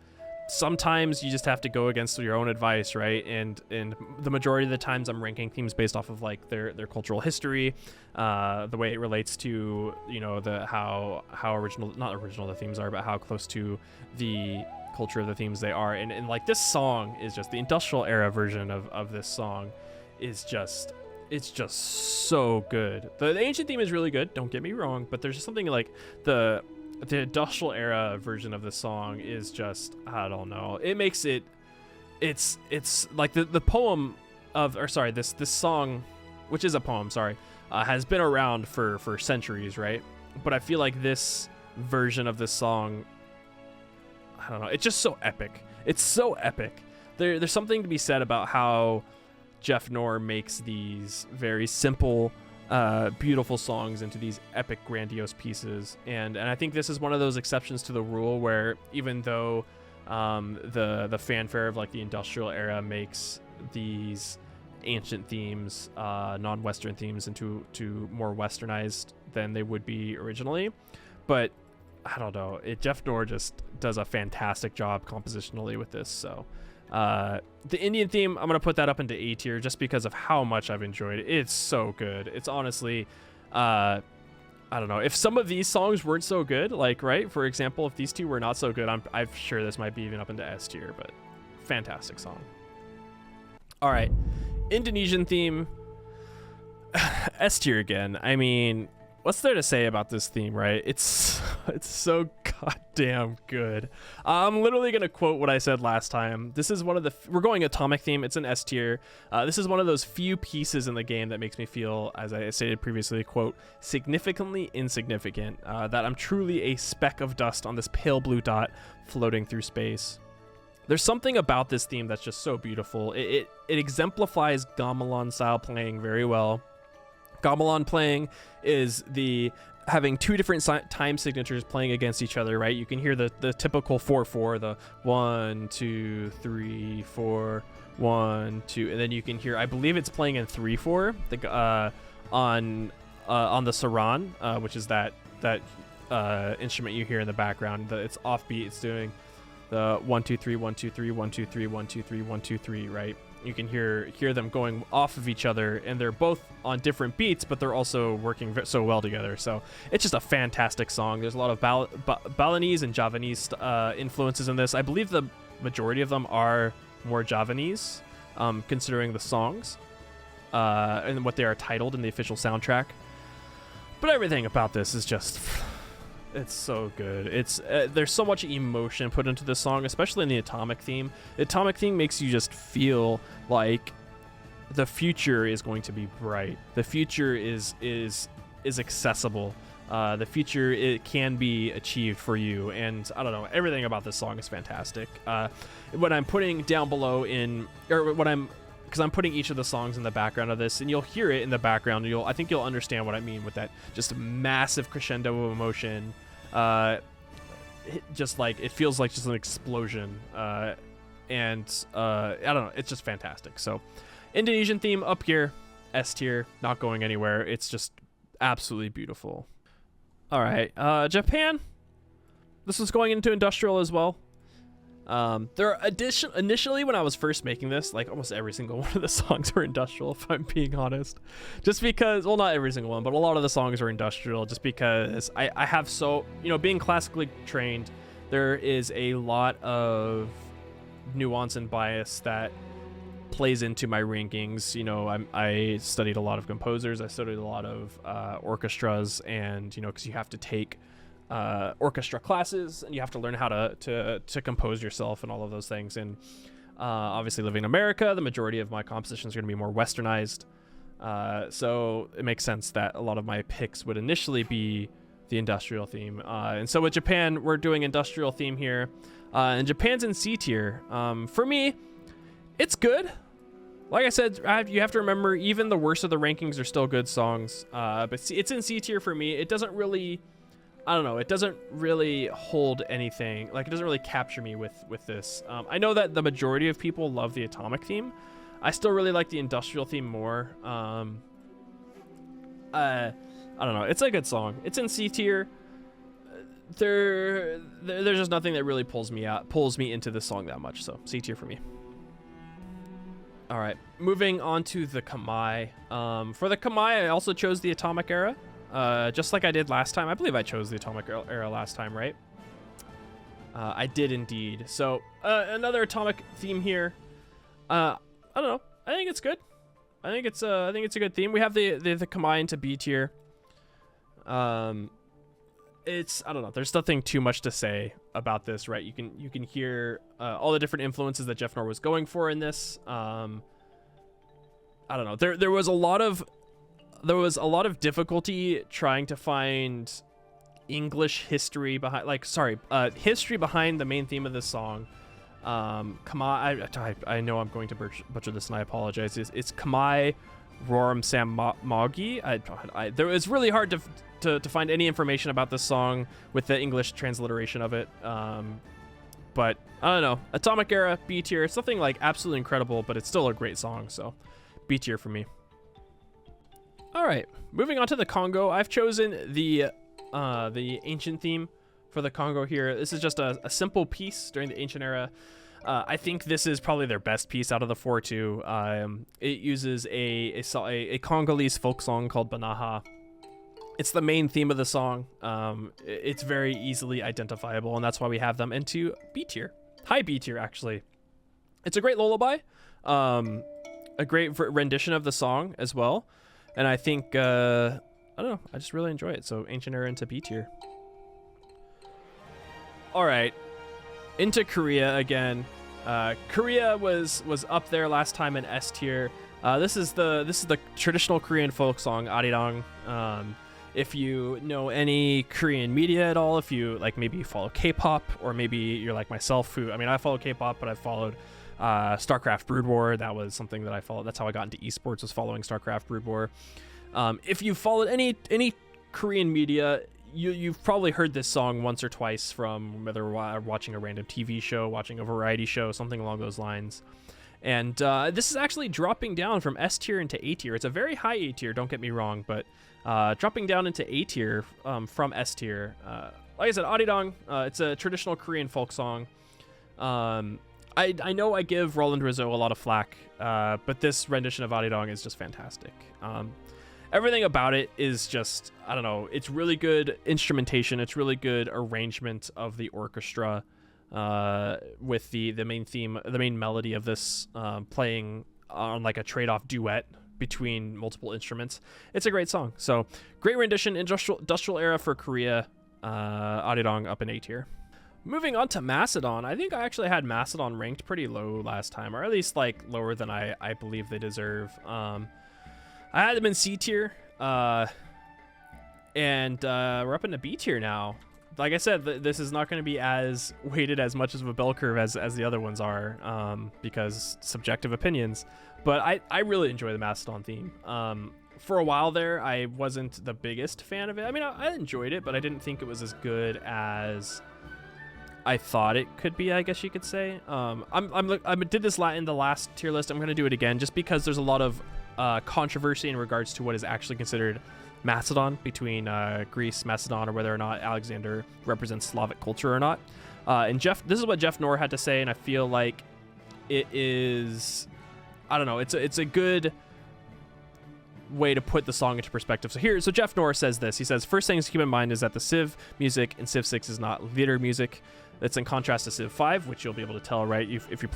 sometimes you just have to go against your own advice, right? And the majority of the times I'm ranking themes based off of like their cultural history, the way it relates to, you know, how not original the themes are, but how close to the culture of the themes they are. And like this song is just the industrial era version of this song is just, it's just so good. The ancient theme is really good, don't get me wrong, but there's just something like the industrial era version of the song is just, I don't know. It makes it's like the poem of, or sorry, this song, which is a poem, sorry, has been around for centuries, right? But I feel like this version of this song, I don't know, it's just so epic. It's so epic. There's something to be said about how Jeff Noor makes these very simple, beautiful songs into these epic, grandiose pieces, and I think this is one of those exceptions to the rule where even though the fanfare of like the industrial era makes these ancient themes, non-Western themes, into more Westernized than they would be originally, but I don't know, Jeff Noor just does a fantastic job compositionally with this. So the Indian theme, I'm gonna put that up into A tier just because of how much I've enjoyed it. It's so good. It's honestly, I don't know, if some of these songs weren't so good, like, right, for example, if these two were not so good, I'm sure this might be even up into S tier, but fantastic song. All right, Indonesian theme, S tier again. I mean, what's there to say about this theme, right? It's so goddamn good. I'm literally gonna quote what I said last time. This is one of the, we're going atomic theme, it's an S tier. This is one of those few pieces in the game that makes me feel, as I stated previously, quote, significantly insignificant, that I'm truly a speck of dust on this pale blue dot floating through space. There's something about this theme that's just so beautiful. It exemplifies gamelan style playing very well. Gamelan playing is having two different time signatures playing against each other, right? You can hear the typical 4/4, the 1 2 3 4 1 2, and then you can hear, I believe it's playing in 3/4 on the saran, which is that instrument you hear in the background. It's offbeat. It's doing the 1 2 3 1 2 3 1 2 3 1 2 3 1 2 3, right? You can hear them going off of each other, and they're both on different beats, but they're also working so well together. So it's just a fantastic song. There's a lot of Balinese and Javanese influences in this. I believe the majority of them are more Javanese, considering the songs and what they are titled in the official soundtrack. But everything about this is just, it's so good. It's there's so much emotion put into this song, especially in the atomic theme. The atomic theme makes you just feel like the future is going to be bright. The future is accessible. The future, it can be achieved for you. And I don't know, everything about this song is fantastic. What I'm putting down below because I'm putting each of the songs in the background of this, and you'll hear it in the background. I think you'll understand what I mean with that just massive crescendo of emotion. Just like, it feels like just an explosion. And I don't know, it's just fantastic. So Indonesian theme up here, S tier, not going anywhere. It's just absolutely beautiful. All right, Japan. This was going into industrial as well. There are initially, when I was first making this, like almost every single one of the songs were industrial, if I'm being honest. Just because, well, not every single one, but a lot of the songs were industrial, just because I have so, being classically trained, there is a lot of nuance and bias that plays into my rankings. I studied a lot of composers, I studied a lot of orchestras, and because you have to take orchestra classes, and you have to learn how to compose yourself and all of those things. And obviously, living in America, the majority of my compositions are going to be more westernized, so it makes sense that a lot of my picks would initially be the industrial theme. And so with Japan, we're doing industrial theme here, and Japan's in C tier. For me, it's good. Like I said, you have to remember, even the worst of the rankings are still good songs, but it's in C tier for me. It doesn't really, I don't know, it doesn't really hold anything. Like, it doesn't really capture me with this. I know that the majority of people love the atomic theme. I still really like the industrial theme more. I don't know, it's a good song. It's in C tier. There's just nothing that really pulls me into this song that much, so C tier for me. All right, moving on to the Khmer. For the Khmer, I also chose the atomic era. Just like I did last time. I believe I chose the atomic era last time, right? I did indeed. So another atomic theme here. I don't know. I think it's good. I think it's a good theme. We have the Khmer into B tier. It's, I don't know, there's nothing too much to say about this, right? You can hear all the different influences that Jeff Nor was going for in this. I don't know, there was a lot of difficulty trying to find English history behind, history behind the main theme of this song. Khmer, I know I'm going to butcher this, and I apologize. It's Khmer Roram Sam Mogi. There was really hard to find any information about this song with the English transliteration of it. But I don't know. Atomic Era, B tier. It's nothing like absolutely incredible, but it's still a great song. So B tier for me. All right, moving on to the Kongo. I've chosen the ancient theme for the Kongo here. This is just a simple piece during the ancient era. I think this is probably their best piece out of the four too. It uses a Congolese folk song called Banaha. It's the main theme of the song. It's very easily identifiable, and that's why we have them into B tier. High B tier, actually. It's a great lullaby, a great rendition of the song as well, and I think, I don't know, I just really enjoy it. So ancient era into B tier. All right, into Korea again. Korea was up there last time in S tier. This is the traditional Korean folk song Arirang. If you know any Korean media at all, if you maybe follow K-pop, or maybe you're like myself, I follow K-pop, but I followed StarCraft Brood War. That was something that I followed. That's how I got into esports, was following StarCraft Brood War. If you followed any Korean media, you've probably heard this song once or twice from whether watching a random TV show, watching a variety show, something along those lines. And this is actually dropping down from S tier into A tier. It's a very high A tier, don't get me wrong, but dropping down into A tier from S tier. Like I said, Arirang, it's a traditional Korean folk song. I know I give Roland Rizzo a lot of flack, but this rendition of Arirang is just fantastic. Everything about it is just, I don't know, it's really good instrumentation. It's really good arrangement of the orchestra with the main theme, the main melody of this playing on like a trade-off duet between multiple instruments. It's a great song. So great rendition, industrial era for Korea. Arirang up in A tier. Moving on to Macedon. I think I actually had Macedon ranked pretty low last time, or at least lower than I believe they deserve. I had them in C tier, and we're up into B tier now. Like I said, this is not going to be as weighted as much of a bell curve as the other ones are, because subjective opinions. But I really enjoy the Macedon theme. For a while there, I wasn't the biggest fan of it. I mean, I enjoyed it, but I didn't think it was as good as I thought it could be, I guess you could say. I did this in the last tier list. I'm going to do it again just because there's a lot of controversy in regards to what is actually considered Macedon between Greece, Macedon, or whether or not Alexander represents Slavic culture or not. And this is what Jeff Nor had to say, and I feel like it is, I don't know, it's a good way to put the song into perspective. So Jeff Nor says this. He says, first things to keep in mind is that the Civ music in Civ 6 is not lieder music. It's in contrast to Civ 5, which you'll be able to tell, right? If you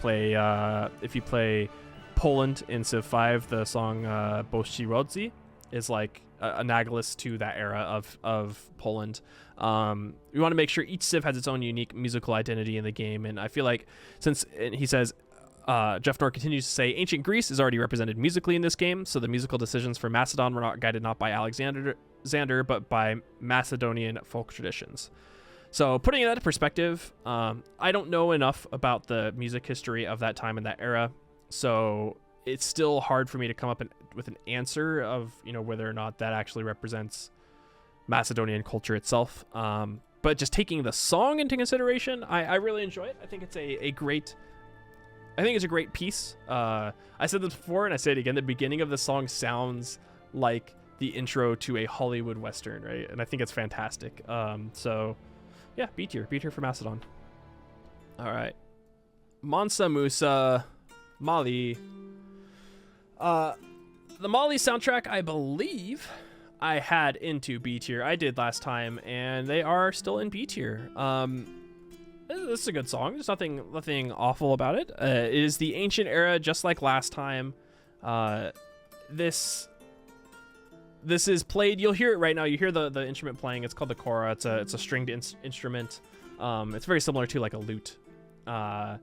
play Poland in Civ 5, the song boesthius is like analogous to that era of Poland. We want to make sure each Civ has its own unique musical identity in the game, and I feel like he says, Jeff Nor continues to say, ancient Greece is already represented musically in this game, so the musical decisions for Macedon were not guided not by Alexander, but by Macedonian folk traditions. So putting that into perspective, I don't know enough about the music history of that time and that era, so it's still hard for me to come up with an answer of whether or not that actually represents Macedonian culture itself. But just taking the song into consideration, I really enjoy it. I think it's a great piece. I said this before, and I say it again. The beginning of the song sounds like the intro to a Hollywood Western, right? And I think it's fantastic. So yeah, B tier for Macedon. All right. Mansa Musa, Mali. The Mali soundtrack, I believe I had into B tier. I did last time, and they are still in B tier. This is a good song. There's nothing awful about it. It is the ancient era, just like last time. this is played. You'll hear it right now. You hear the instrument playing. It's called the kora. It's a stringed instrument. It's very similar to like a lute. But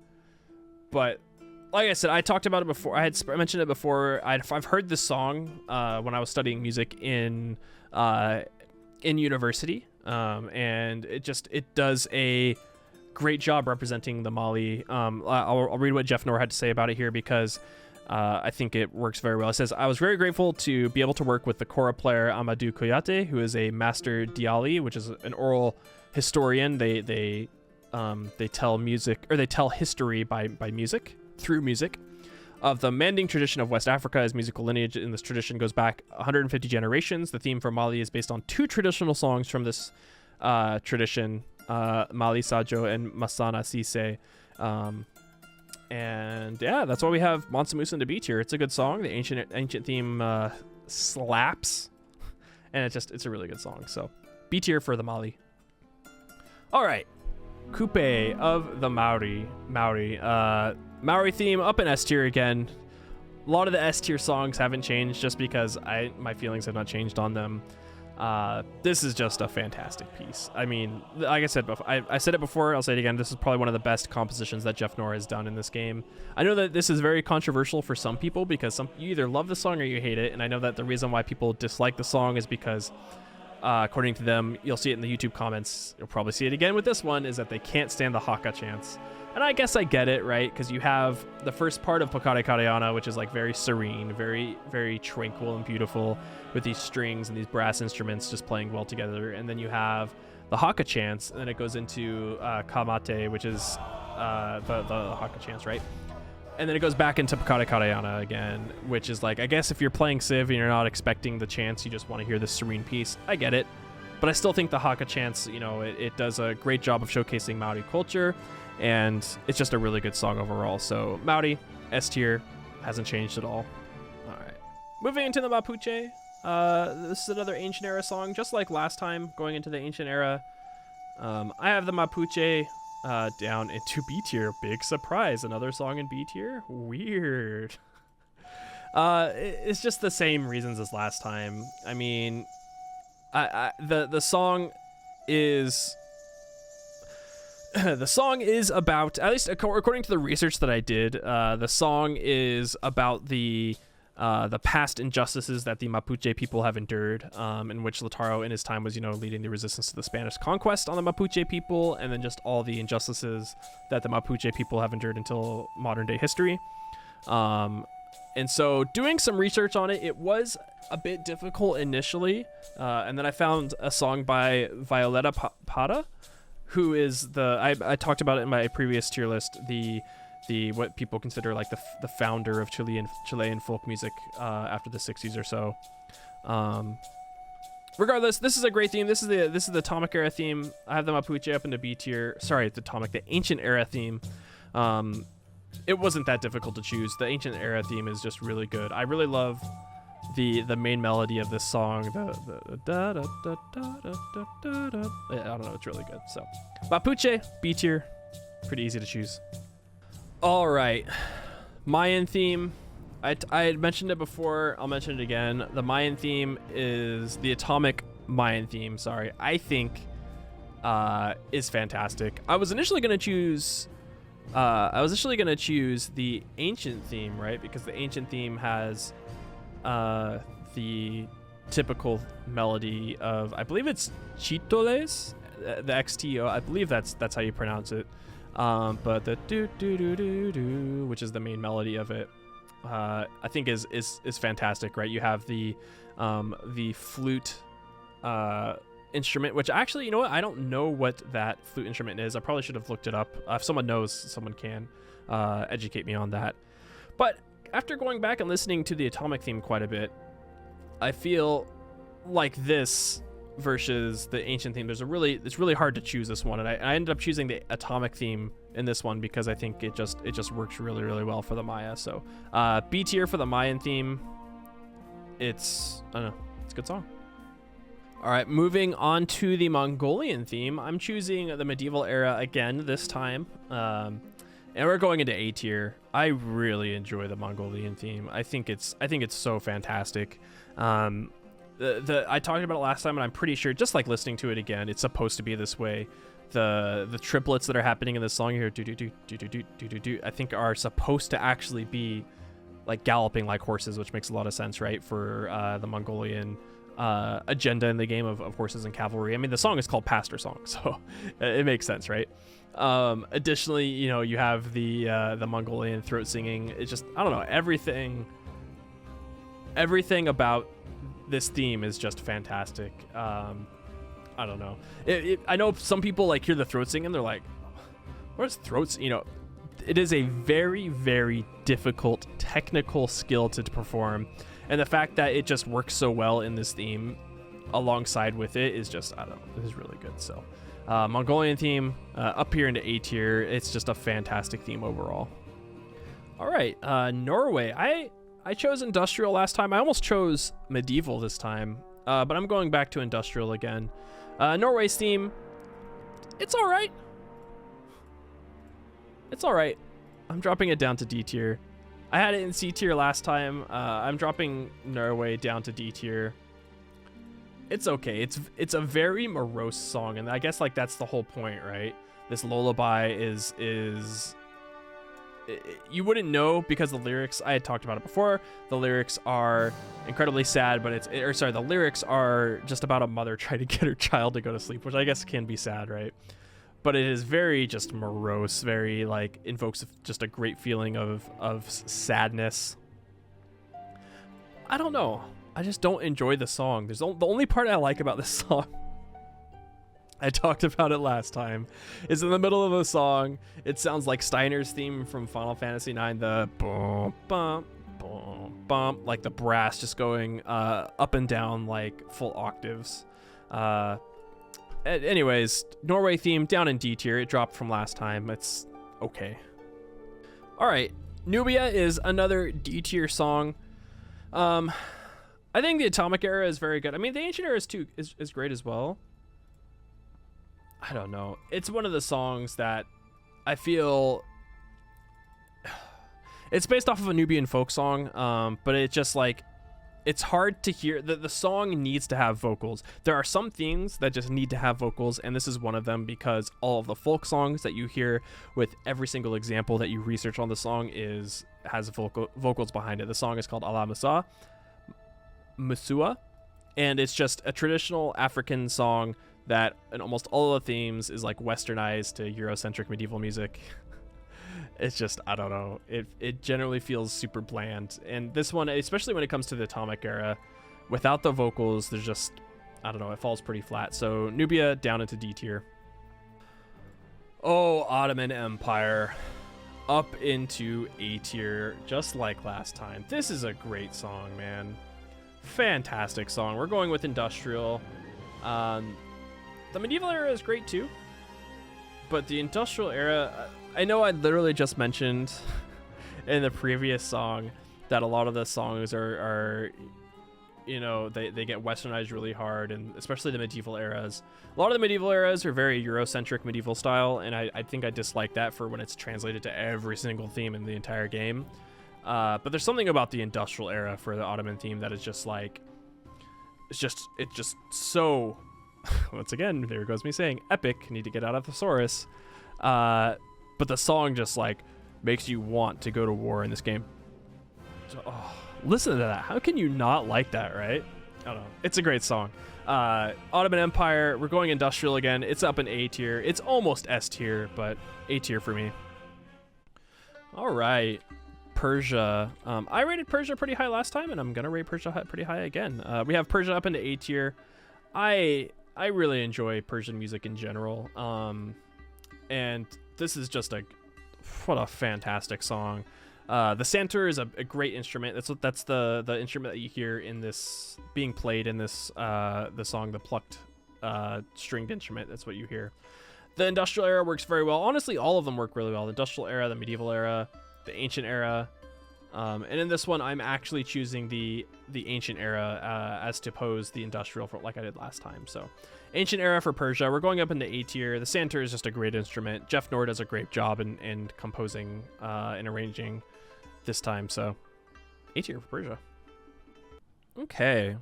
like I said, I talked about it before. I mentioned it before. I've heard this song when I was studying music in university, and it does a great job representing the Mali. I'll read what Jeff Noor had to say about it here because I think it works very well. It says, I was very grateful to be able to work with the kora player Amadou Koyate, who is a master diali, which is an oral historian. They tell music, or they tell history by music, through music. Of the Manding tradition of West Africa, his musical lineage in this tradition goes back 150 generations. The theme for Mali is based on two traditional songs from this tradition, Mali Sajo and Masana Sise. And yeah, that's why we have Mansa Musa in the beat here. It's a good song. The ancient theme slaps, and it's a really good song. So B tier for the Mali. All right, Coupe of the Maori. Maori theme up in S tier again. A lot of the S tier songs haven't changed just because my feelings have not changed on them. This is just a fantastic piece. I mean, like I said before, I said it before, I'll say it again. This is probably one of the best compositions that Jeff Noor has done in this game. I know that this is very controversial for some people because you either love the song or you hate it. And I know that the reason why people dislike the song is because, according to them, you'll see it in the YouTube comments. You'll probably see it again with this one, is that they can't stand the haka chants. And I guess I get it, right? Because you have the first part of Pakare Kareana, which is like very serene, very, very tranquil and beautiful, with these strings and these brass instruments just playing well together. And then you have the haka chants, and then it goes into Kamate, which is the haka chants, right? And then it goes back into Pakare Kareana again, which is like, I guess if you're playing Civ and you're not expecting the chants, you just want to hear this serene piece. I get it. But I still think the haka chants, it does a great job of showcasing Maori culture. And it's just a really good song overall. So Maori, S tier, hasn't changed at all. All right. Moving into the Mapuche. This is another ancient era song, just like last time, going into the ancient era. I have the Mapuche down into B tier. Big surprise. Another song in B tier? Weird. It's just the same reasons as last time. I mean, the song is... The song is about, at least according to the research that I did, the song is about the past injustices that the Mapuche people have endured, in which Lautaro in his time was, leading the resistance to the Spanish conquest on the Mapuche people, and then just all the injustices that the Mapuche people have endured until modern day history. And so doing some research on it, it was a bit difficult initially, and then I found a song by Violeta Parra, who is I talked about it in my previous tier list, the what people consider like the founder of Chilean folk music after the 60s or so. Regardless, this is a great theme. This is the Atomic era theme. I have the Mapuche up in the B tier. Sorry, the ancient era theme. It wasn't that difficult to choose. The ancient era theme is just really good. I really love the main melody of this song. I don't know, it's really good. So Mapuche, B tier, pretty easy to choose. All right, Mayan theme. I had mentioned it before, I'll mention it again. The Mayan theme is the Atomic Mayan theme, sorry, I think is fantastic. I was initially going to choose the ancient theme, right? Because the ancient theme has the typical melody of, I believe it's Chitoles, the XTO, I believe that's how you pronounce it. But the do do do do do, which is the main melody of it, I think is fantastic, right? You have the flute instrument, which actually, you know what? I don't know what that flute instrument is. I probably should have looked it up. If someone knows, someone can educate me on that. But after going back and listening to the Atomic theme quite a bit, I feel like this versus the ancient theme, it's really hard to choose this one, and I ended up choosing the Atomic theme in this one because I think it just works really, really well for the Maya. So B tier for the Mayan theme. I don't know, it's a good song. All right, moving on to the Mongolian theme, I'm choosing the medieval era again this time. And we're going into A tier. I really enjoy the Mongolian theme. I think it's so fantastic. I talked about it last time, and I'm pretty sure, just like listening to it again, it's supposed to be this way. The triplets that are happening in this song here, do do do do do do do do do, I think are supposed to actually be like galloping like horses, which makes a lot of sense, right? For the Mongolian agenda in the game of horses and cavalry. I mean, the song is called Pastor Song, so it makes sense, right? Additionally, you know, you have the Mongolian throat singing. It's just, I don't know, everything about this theme is just fantastic. I don't know. I know some people like hear the throat singing, they're like, what is throat? You know, it is a very, very difficult technical skill to perform. And the fact that it just works so well in this theme alongside with it is just, I don't know, this is really good. So Mongolian theme up here into A tier. It's just a fantastic theme overall. All right, Norway. I chose industrial last time. I almost chose medieval this time, but I'm going back to industrial again. Norway's theme, it's all right. It's all right. I'm dropping it down to D tier. I had it in C tier last time. I'm dropping Norway down to D tier. It's okay. It's a very morose song, and I guess like that's the whole point, right? This lullaby is you wouldn't know because the lyrics, I had talked about it before, the lyrics are incredibly sad, but the lyrics are just about a mother trying to get her child to go to sleep, which I guess can be sad, right? But it is very just morose, very like invokes just a great feeling of sadness. I don't know. I just don't enjoy the song. The only part I like about this song, I talked about it last time, is in the middle of the song, it sounds like Steiner's theme from Final Fantasy IX, the boom, bum, boom, bum, like the brass just going up and down like full octaves. Anyways, Norway theme down in D tier. It dropped from last time. It's okay. All right, Nubia is another D tier song. I think the Atomic Era is very good. I mean, the Ancient Era is great as well. I don't know. It's one of the songs that I feel it's based off of a Nubian folk song, but it's just like it's hard to hear. The song needs to have vocals. There are some things that just need to have vocals, and this is one of them because all of the folk songs that you hear with every single example that you research on the song has vocals behind it. The song is called Ala Musua, and it's just a traditional African song that in almost all of the themes is like westernized to Eurocentric medieval music. It's just, I don't know. It generally feels super bland. And this one, especially when it comes to the Atomic Era, without the vocals, there's just, I don't know, it falls pretty flat. So Nubia down into D tier. Oh, Ottoman Empire up into A tier, just like last time. This is a great song, man. Fantastic song. We're going with industrial. The medieval era is great too, but the industrial era, I know I literally just mentioned in the previous song that a lot of the songs are you know, they get westernized really hard, and especially the medieval eras. A lot of the medieval eras are very Eurocentric medieval style, and I think I dislike that for when it's translated to every single theme in the entire game. But there's something about the industrial era for the Ottoman theme that is just like, it's just so, once again, there goes me saying epic, need to get out of thesaurus. But the song just like makes you want to go to war in this game. So, listen to that. How can you not like that, right? I don't know. It's a great song. Ottoman Empire, we're going industrial again. It's up in A tier. It's almost S tier, but A tier for me. All right. Persia. I rated Persia pretty high last time, and I'm gonna rate Persia pretty high again. We have Persia up into A tier. I really enjoy Persian music in general, and this is just what a fantastic song. The santur is a great instrument. That's the instrument that you hear in this being played in this the song, the plucked stringed instrument. That's what you hear. The industrial era works very well. Honestly, all of them work really well. The industrial era, the medieval era, the ancient era. And in this one, I'm actually choosing the ancient era as to oppose the industrial for, like I did last time. So ancient era for Persia. We're going up into A tier. The santur is just a great instrument. Jeff Nor does a great job in composing and arranging this time. So A tier for Persia. Okay.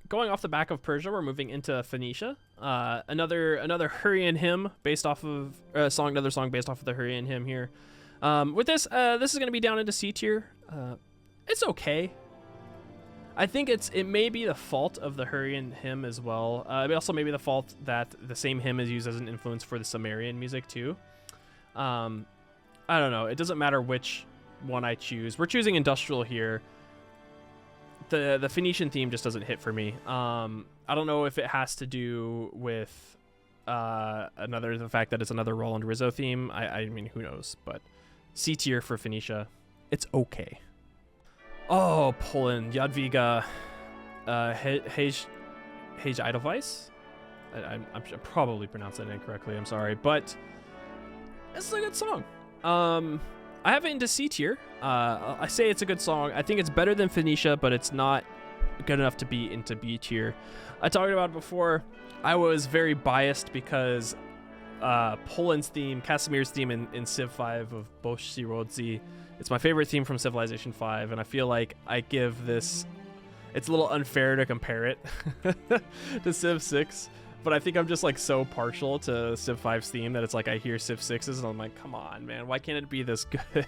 Going off the back of Persia, we're moving into Phoenicia. Another Hurrian hymn based off of another song based off of the Hurrian hymn here. With this is going to be down into C tier. It's okay. I think it may be the fault of the Hurrian hymn as well. It also may be the fault that the same hymn is used as an influence for the Sumerian music too. I don't know. It doesn't matter which one I choose. We're choosing industrial here. The Phoenician theme just doesn't hit for me. I don't know if it has to do with the fact that it's another Roland Rizzo theme. I mean, who knows? But C tier for Phoenicia. It's okay. Oh, Poland. Jadwiga Hej Edelweiss? I'm probably pronouncing that incorrectly. I'm sorry. But it's a good song. I have it into C tier. I say it's a good song. I think it's better than Phoenicia, but it's not good enough to be into B tier. I talked about it before. I was very biased because Poland's theme, Casimir's theme in Civ 5 of boesthius, it's my favorite theme from Civilization 5, and I feel like I give this... It's a little unfair to compare it to Civ 6, but I think I'm just like so partial to Civ 5's theme that it's like I hear Civ 6's and I'm like, come on, man, why can't it be this good?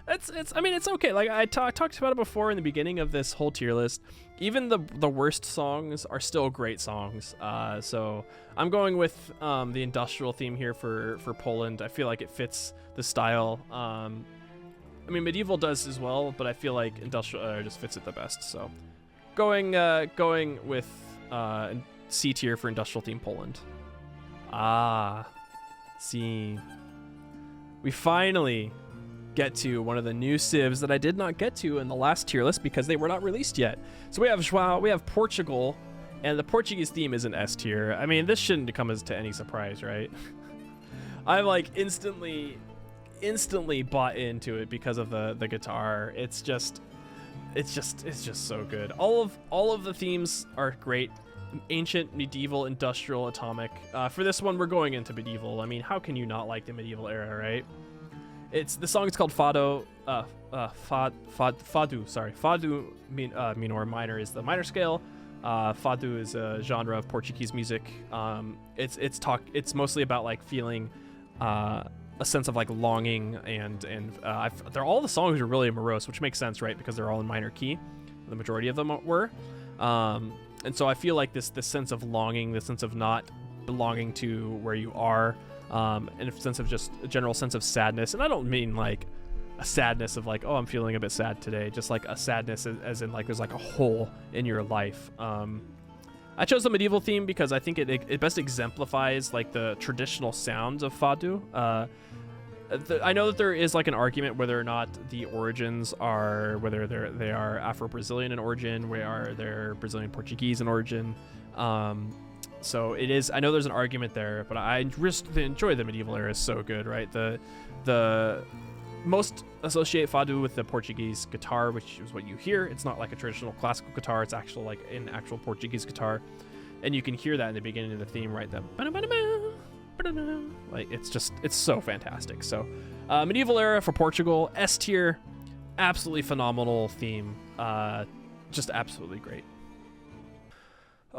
I mean, it's okay. Like I talked about it before in the beginning of this whole tier list. Even the worst songs are still great songs. So I'm going with the industrial theme here for Poland. I feel like it fits the style. I mean, medieval does as well, but I feel like industrial just fits it the best. So going with C tier for industrial theme Poland. See, we finally get to one of the new civs that I did not get to in the last tier list because they were not released yet. So we have João, we have Portugal, and the Portuguese theme is an S tier. I mean, this shouldn't come as to any surprise, right? I'm like instantly bought into it because of the guitar. It's just so good. All of the themes are great. Ancient, medieval, industrial, atomic. For this one, we're going into medieval. I mean, how can you not like the medieval era, right? The song is called Fado. Fado. Sorry, Fado minor is the minor scale. Fado is a genre of Portuguese music. It's mostly about like feeling a sense of like longing and all the songs are really morose, which makes sense, right? Because they're all in minor key. The majority of them were. And so I feel like this sense of longing, the sense of not belonging to where you are. And a sense of just a general sense of sadness. And I don't mean like a sadness of like, oh, I'm feeling a bit sad today. Just like a sadness as in like there's like a hole in your life. I chose the medieval theme because I think it best exemplifies like the traditional sounds of Fado. I know that there is like an argument whether or not the origins are, whether they are Afro-Brazilian in origin, where they're Brazilian Portuguese in origin. So it is. I know there's an argument there, but I just enjoy the medieval era. Is so good, right? The most associate Fado with the Portuguese guitar, which is what you hear. It's not like a traditional classical guitar. It's actual like an actual Portuguese guitar, and you can hear that in the beginning of the theme, right? Like it's so fantastic. So medieval era for Portugal, S tier, absolutely phenomenal theme. Just absolutely great.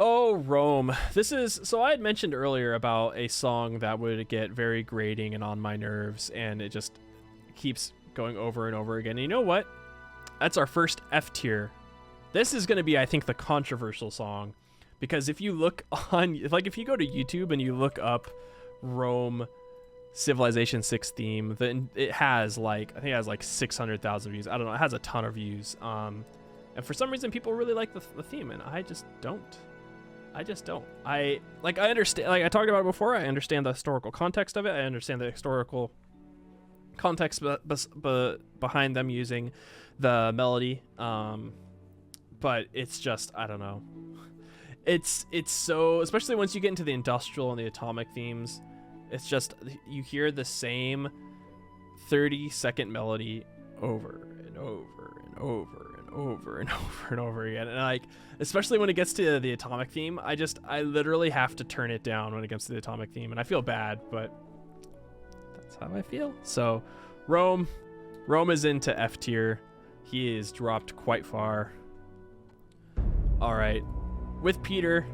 Oh, Rome. So I had mentioned earlier about a song that would get very grating and on my nerves, and it just keeps going over and over again. And you know what? That's our first F tier. This is going to be, I think, the controversial song, because if you look on, like if you go to YouTube and you look up Rome Civilization 6 theme, then it has like, I think it has like 600,000 views. I don't know. It has a ton of views. And for some reason, people really like the theme, and I just don't. I understand, like I talked about it before, I understand the historical context of it. I understand the historical context behind them using the melody. But it's just, I don't know. It's so, especially once you get into the industrial and the atomic themes, it's just, you hear the same 30-second melody over and over and over and over and over and over again. And like, especially when it gets to the atomic theme, I literally have to turn it down when it comes to the atomic theme, and I feel bad, but that's how I feel. So Rome is into F tier. He is dropped quite far. All right, with Peter,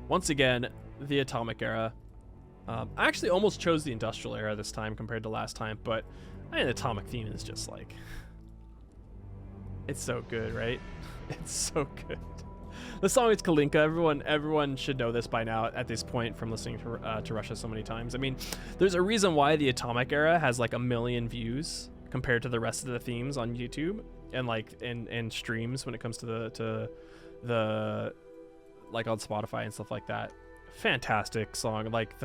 once again, the atomic era. I actually almost chose the industrial era this time compared to last time, but the atomic theme is just like, it's so good, right? It's so good. The song is Kalinka. Everyone should know this by now at this point from listening to Russia so many times. I mean, there's a reason why the atomic era has like 1 million views compared to the rest of the themes on YouTube and like in streams when it comes to the like on Spotify and stuff like that. Fantastic song. Like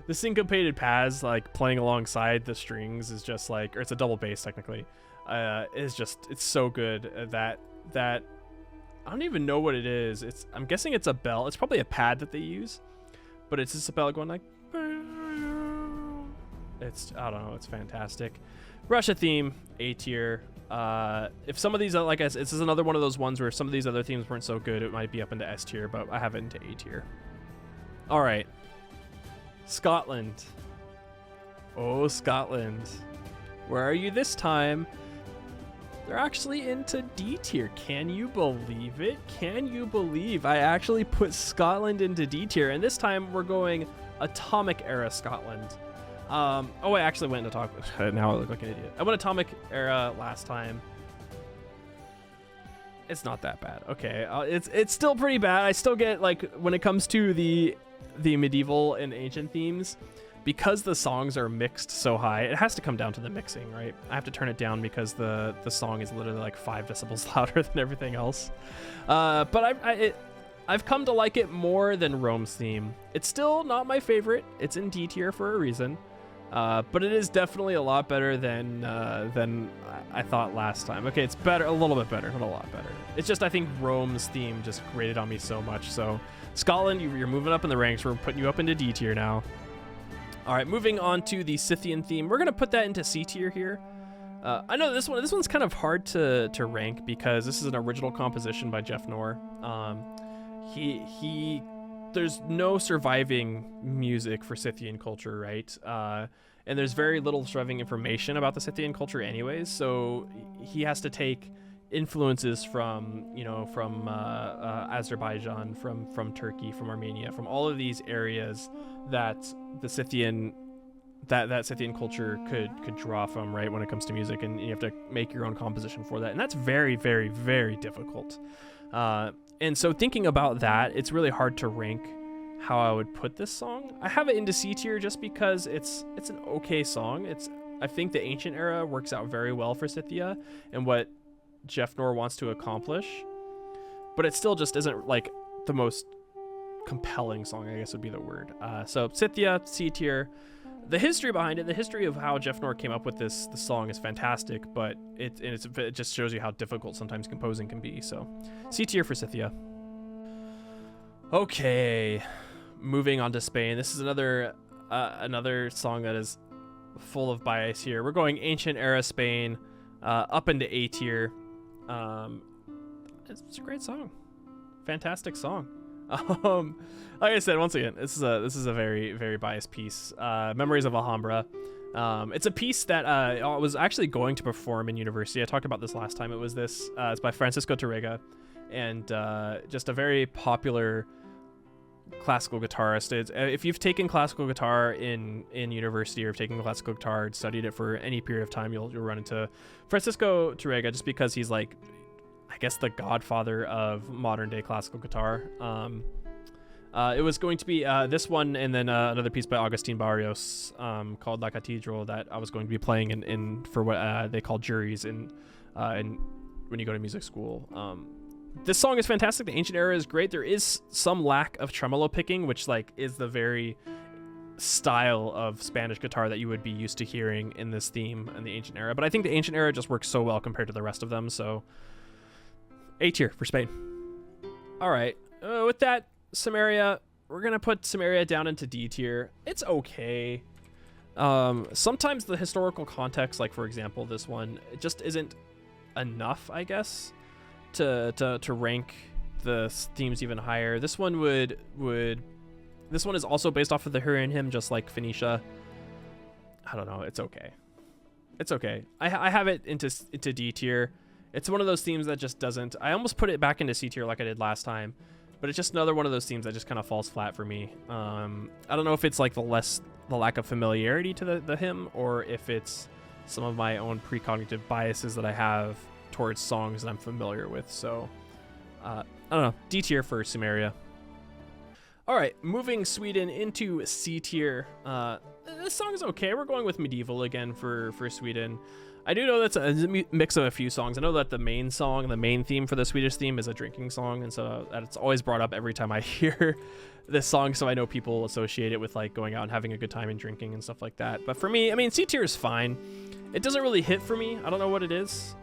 the syncopated pads like playing alongside the strings is just like, or it's a double bass technically, it's so good that I don't even know what it is. I'm guessing it's a bell. It's probably a pad that they use, but it's just a bell going like, I don't know, it's fantastic. Russia theme, A tier. If some of these, like I said, this is another one of those ones where some of these other themes weren't so good, it might be up into S tier, but I have it into A tier. All right, Scotland. Oh, Scotland. Where are you this time? They're actually into D tier. Can you believe it? Can you believe I actually put Scotland into D tier? And this time we're going atomic era Scotland. Oh, I actually went into now I look like an idiot. I went atomic era last time. It's not that bad. Okay, it's still pretty bad. I still get, like, when it comes to the medieval and ancient themes, because the songs are mixed so high, it has to come down to the mixing, right? I have to turn it down because the song is literally like 5 decibels louder than everything else. But I've come to like it more than Rome's theme. It's still not my favorite. It's in D tier for a reason. But it is definitely a lot better than I thought last time. Okay, it's better, a little bit better, not a lot better. It's just I think Rome's theme just grated on me so much. So Scotland, you're moving up in the ranks. We're putting you up into D tier now. All right, moving on to the Scythian theme. We're gonna put that into C tier here. I know this one's kind of hard to rank because this is an original composition by Jeff Knorr. There's no surviving music for Scythian culture, right? And there's very little surviving information about the Scythian culture anyways, so he has to take influences from Azerbaijan, from Turkey, from Armenia, from all of these areas that the Scythian that Scythian culture could draw from, right, when it comes to music, and you have to make your own composition for that, and that's very, very, very difficult. And so thinking about that, it's really hard to rank how I would put this song. I have it into C tier just because it's an okay song. I think the ancient era works out very well for Scythia and what Jeff Knorr wants to accomplish, but it still just isn't like the most compelling song, I guess would be the word. So Scythia, C tier. The history behind it, the history of how Jeff Knorr came up with the song is fantastic, but it just shows you how difficult sometimes composing can be. So C tier for Scythia. Okay, moving on to Spain. This is another song that is full of bias here. We're going ancient era Spain, up into A tier. It's a great song, fantastic song. Like I said, once again, this is a very, very biased piece. Memories of Alhambra. It's a piece that I was actually going to perform in university. I talked about this last time. It's by Francisco Torrega, and just a very popular classical guitarist. If you've taken classical guitar in university, or have taken classical guitar and studied it for any period of time, you'll run into Francisco Torrega, just because he's like, I guess, the godfather of modern day classical guitar. It was going to be this one, and then another piece by Agustin Barrios called La Cathedral that I was going to be playing in for what they call juries in when you go to music school. This song is fantastic. The ancient era is great. There is some lack of tremolo picking, which like is the very style of Spanish guitar that you would be used to hearing in this theme in the ancient era. But I think the ancient era just works so well compared to the rest of them. So A tier for Spain. All right. With that, Sumeria, we're going to put Sumeria down into D tier. It's okay. Sometimes the historical context, like for example this one, it just isn't enough, I guess, to rank the themes even higher. This one this one is also based off of the Hurrian hymn, just like Phoenicia. I don't know, it's okay. It's okay. I have it into D tier. It's one of those themes that just doesn't, I almost put it back into C tier like I did last time, but it's just another one of those themes that just kind of falls flat for me. I don't know if it's like the lack of familiarity to the hymn, or if it's some of my own precognitive biases that I have towards songs that I'm familiar with. So I don't know, D tier for Sumeria. All right, moving Sweden into C tier. This song is okay. We're going with medieval again for Sweden. I do know that's a mix of a few songs. I know that the main song, the main theme for the Swedish theme is a drinking song, and so that's always brought up every time I hear this song, so I know people associate it with like going out and having a good time and drinking and stuff like that. But for me, I mean, C tier is fine. It doesn't really hit for me. I don't know what it is.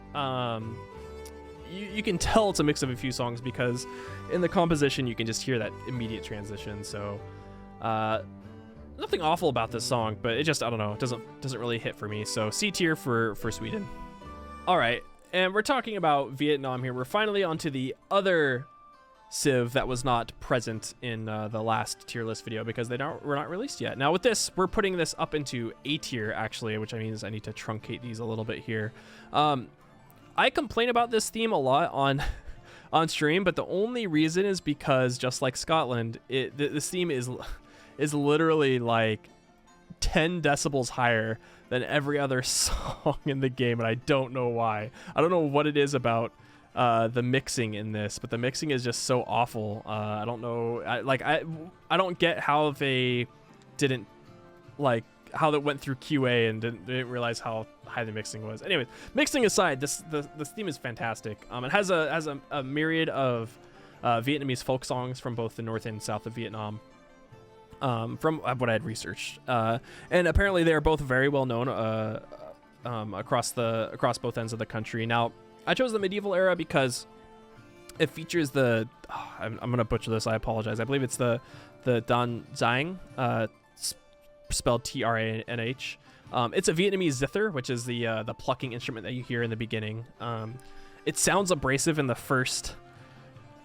You can tell it's a mix of a few songs because in the composition you can just hear that immediate transition. So nothing awful about this song, but it just, I don't know, it doesn't really hit for me. So C tier for Sweden. All right, and we're talking about Vietnam here. We're finally onto the other civ that was not present in the last tier list video because were not released yet. Now with this, we're putting this up into A tier actually, which means I need to truncate these a little bit here. I complain about this theme a lot on stream, but the only reason is because just like Scotland, this theme is literally like 10 decibels higher than every other song in the game, and I don't know why. I don't know what it is about the mixing in this, but the mixing is just so awful. I don't know. I don't get how they didn't like how that went through QA and didn't realize how high the mixing was. Anyways, mixing aside, this theme is fantastic. It has a myriad of Vietnamese folk songs from both the north and south of Vietnam. From what I had researched, and apparently they are both very well known across both ends of the country. Now, I chose the medieval era because it features I'm gonna butcher this. I apologize. I believe it's the Dan Giang, spelled Tranh. It's a Vietnamese zither, which is the plucking instrument that you hear in the beginning. It sounds abrasive in the first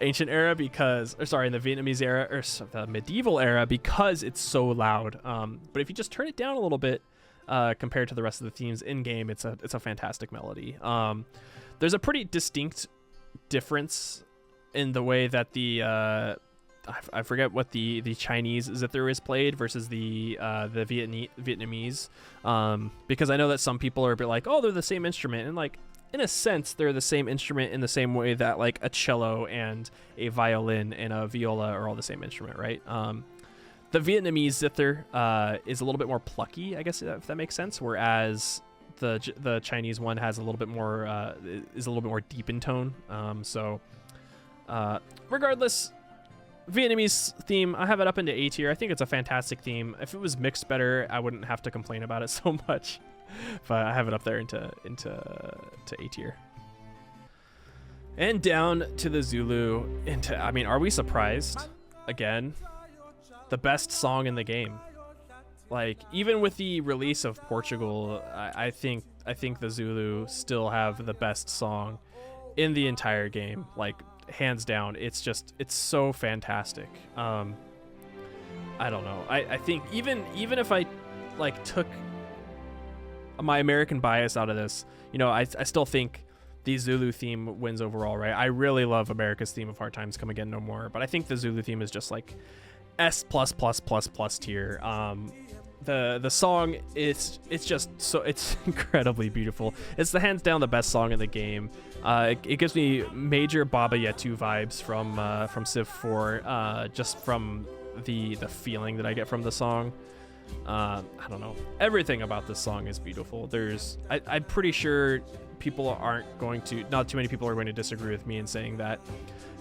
ancient era in the Vietnamese era, or the medieval era, because it's so loud. But if you just turn it down a little bit, compared to the rest of the themes in game, it's a fantastic melody. There's a pretty distinct difference in the way that I forget what the Chinese zither is played versus the Vietnamese, because I know that some people are a bit like, oh, they're the same instrument, and like, in a sense, they're the same instrument in the same way that like a cello and a violin and a viola are all the same instrument, right? The Vietnamese zither is a little bit more plucky, I guess, if that makes sense, whereas the Chinese one has a little bit more is a little bit more deep in tone. Regardless, Vietnamese theme, I have it up into A tier. I think it's a fantastic theme. If it was mixed better, I wouldn't have to complain about it so much. But I have it up there into A tier. And down to the Zulu. I mean, are we surprised? Again, the best song in the game. Like, even with the release of Portugal, I think the Zulu still have the best song in the entire game. Like, hands down. It's so fantastic. I don't know. I think even if I like took my American bias out of this, I still think the Zulu theme wins overall, right? I really love America's theme of Hard Times Come Again No More, but I think the Zulu theme is just like S++++ tier. The song it's just so, it's incredibly beautiful. It's the hands down the best song in the game. It gives me major Baba Yetu vibes from Civ 4, just from the feeling that I get from the song. I don't know. Everything about this song is beautiful. I'm pretty sure not too many people are going to disagree with me in saying that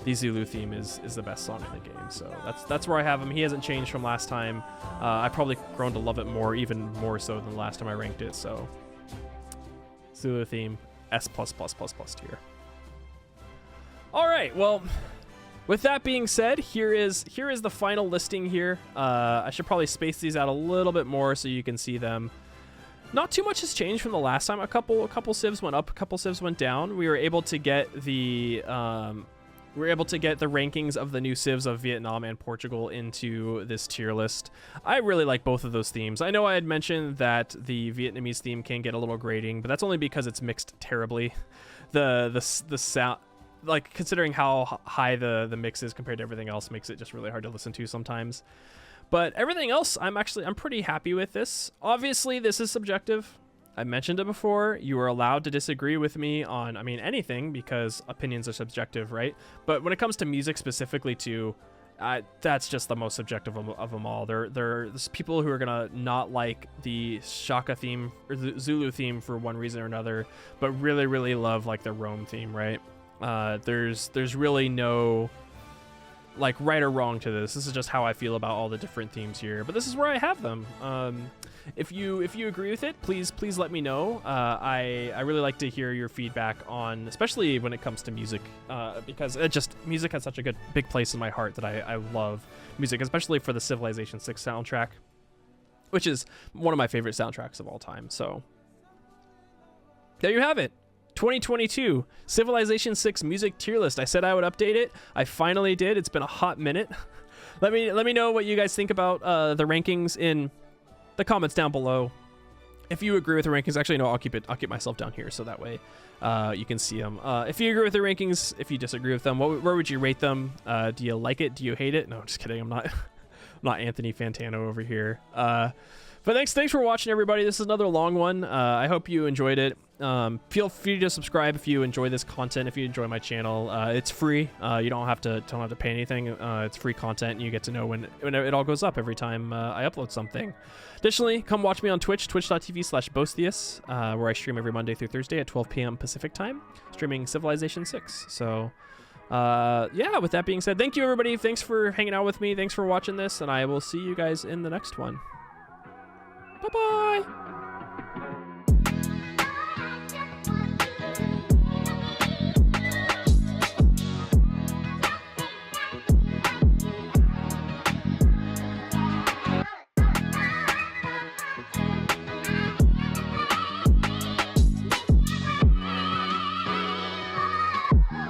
the Zulu theme is the best song in the game. So that's where I have him. He hasn't changed from last time. I've probably grown to love it even more so than the last time I ranked it. So Zulu theme, S+++ tier. All right, well, with that being said, here is the final listing here. I should probably space these out a little bit more so you can see them. Not too much has changed from the last time. A couple civs went up, a couple civs went down. We were able to get the rankings of the new civs of Vietnam and Portugal into this tier list. I really like both of those themes. I know I had mentioned that the Vietnamese theme can get a little grating, but that's only because it's mixed terribly. The sound, like, considering how high the mix is compared to everything else, makes it just really hard to listen to sometimes. But everything else, I'm pretty happy with this. Obviously, this is subjective. I mentioned it before. You are allowed to disagree with me on, I mean, anything, because opinions are subjective, right? But when it comes to music specifically too, that's just the most subjective of them all. There's people who are gonna not like the Shaka theme or the Zulu theme for one reason or another, but really, really love like the Rome theme, right? There's really no like right or wrong to this. This is just how I feel about all the different themes here, but this is where I have them. If you agree with it, please let me know. I really like to hear your feedback on, especially when it comes to music, because music has such a big place in my heart that I love music, especially for the Civilization 6 soundtrack, which is one of my favorite soundtracks of all time. So there you have it. 2022 Civilization 6 music tier list. I said I would update it. I finally did. It's been a hot minute. Let me know what you guys think about the rankings in the comments down below. If you agree with the rankings, actually no, I'll keep myself down here so that way you can see them. If you agree with the rankings, if you disagree with them, where would you rate them? Do you like it? Do you hate it? No, just kidding. I'm not Anthony Fantano over here. But thanks for watching, everybody. This is another long one. I hope you enjoyed it. Feel free to subscribe if you enjoy this content. If you enjoy my channel, it's free. You don't have to pay anything. It's free content, and you get to know when it all goes up every time I upload something. Additionally, come watch me on Twitch, twitch.tv/boesthius, where I stream every Monday through Thursday at 12 p.m. Pacific time, streaming Civilization 6. So, yeah, with that being said, thank you, everybody. Thanks for hanging out with me. Thanks for watching this, and I will see you guys in the next one. Bye-bye.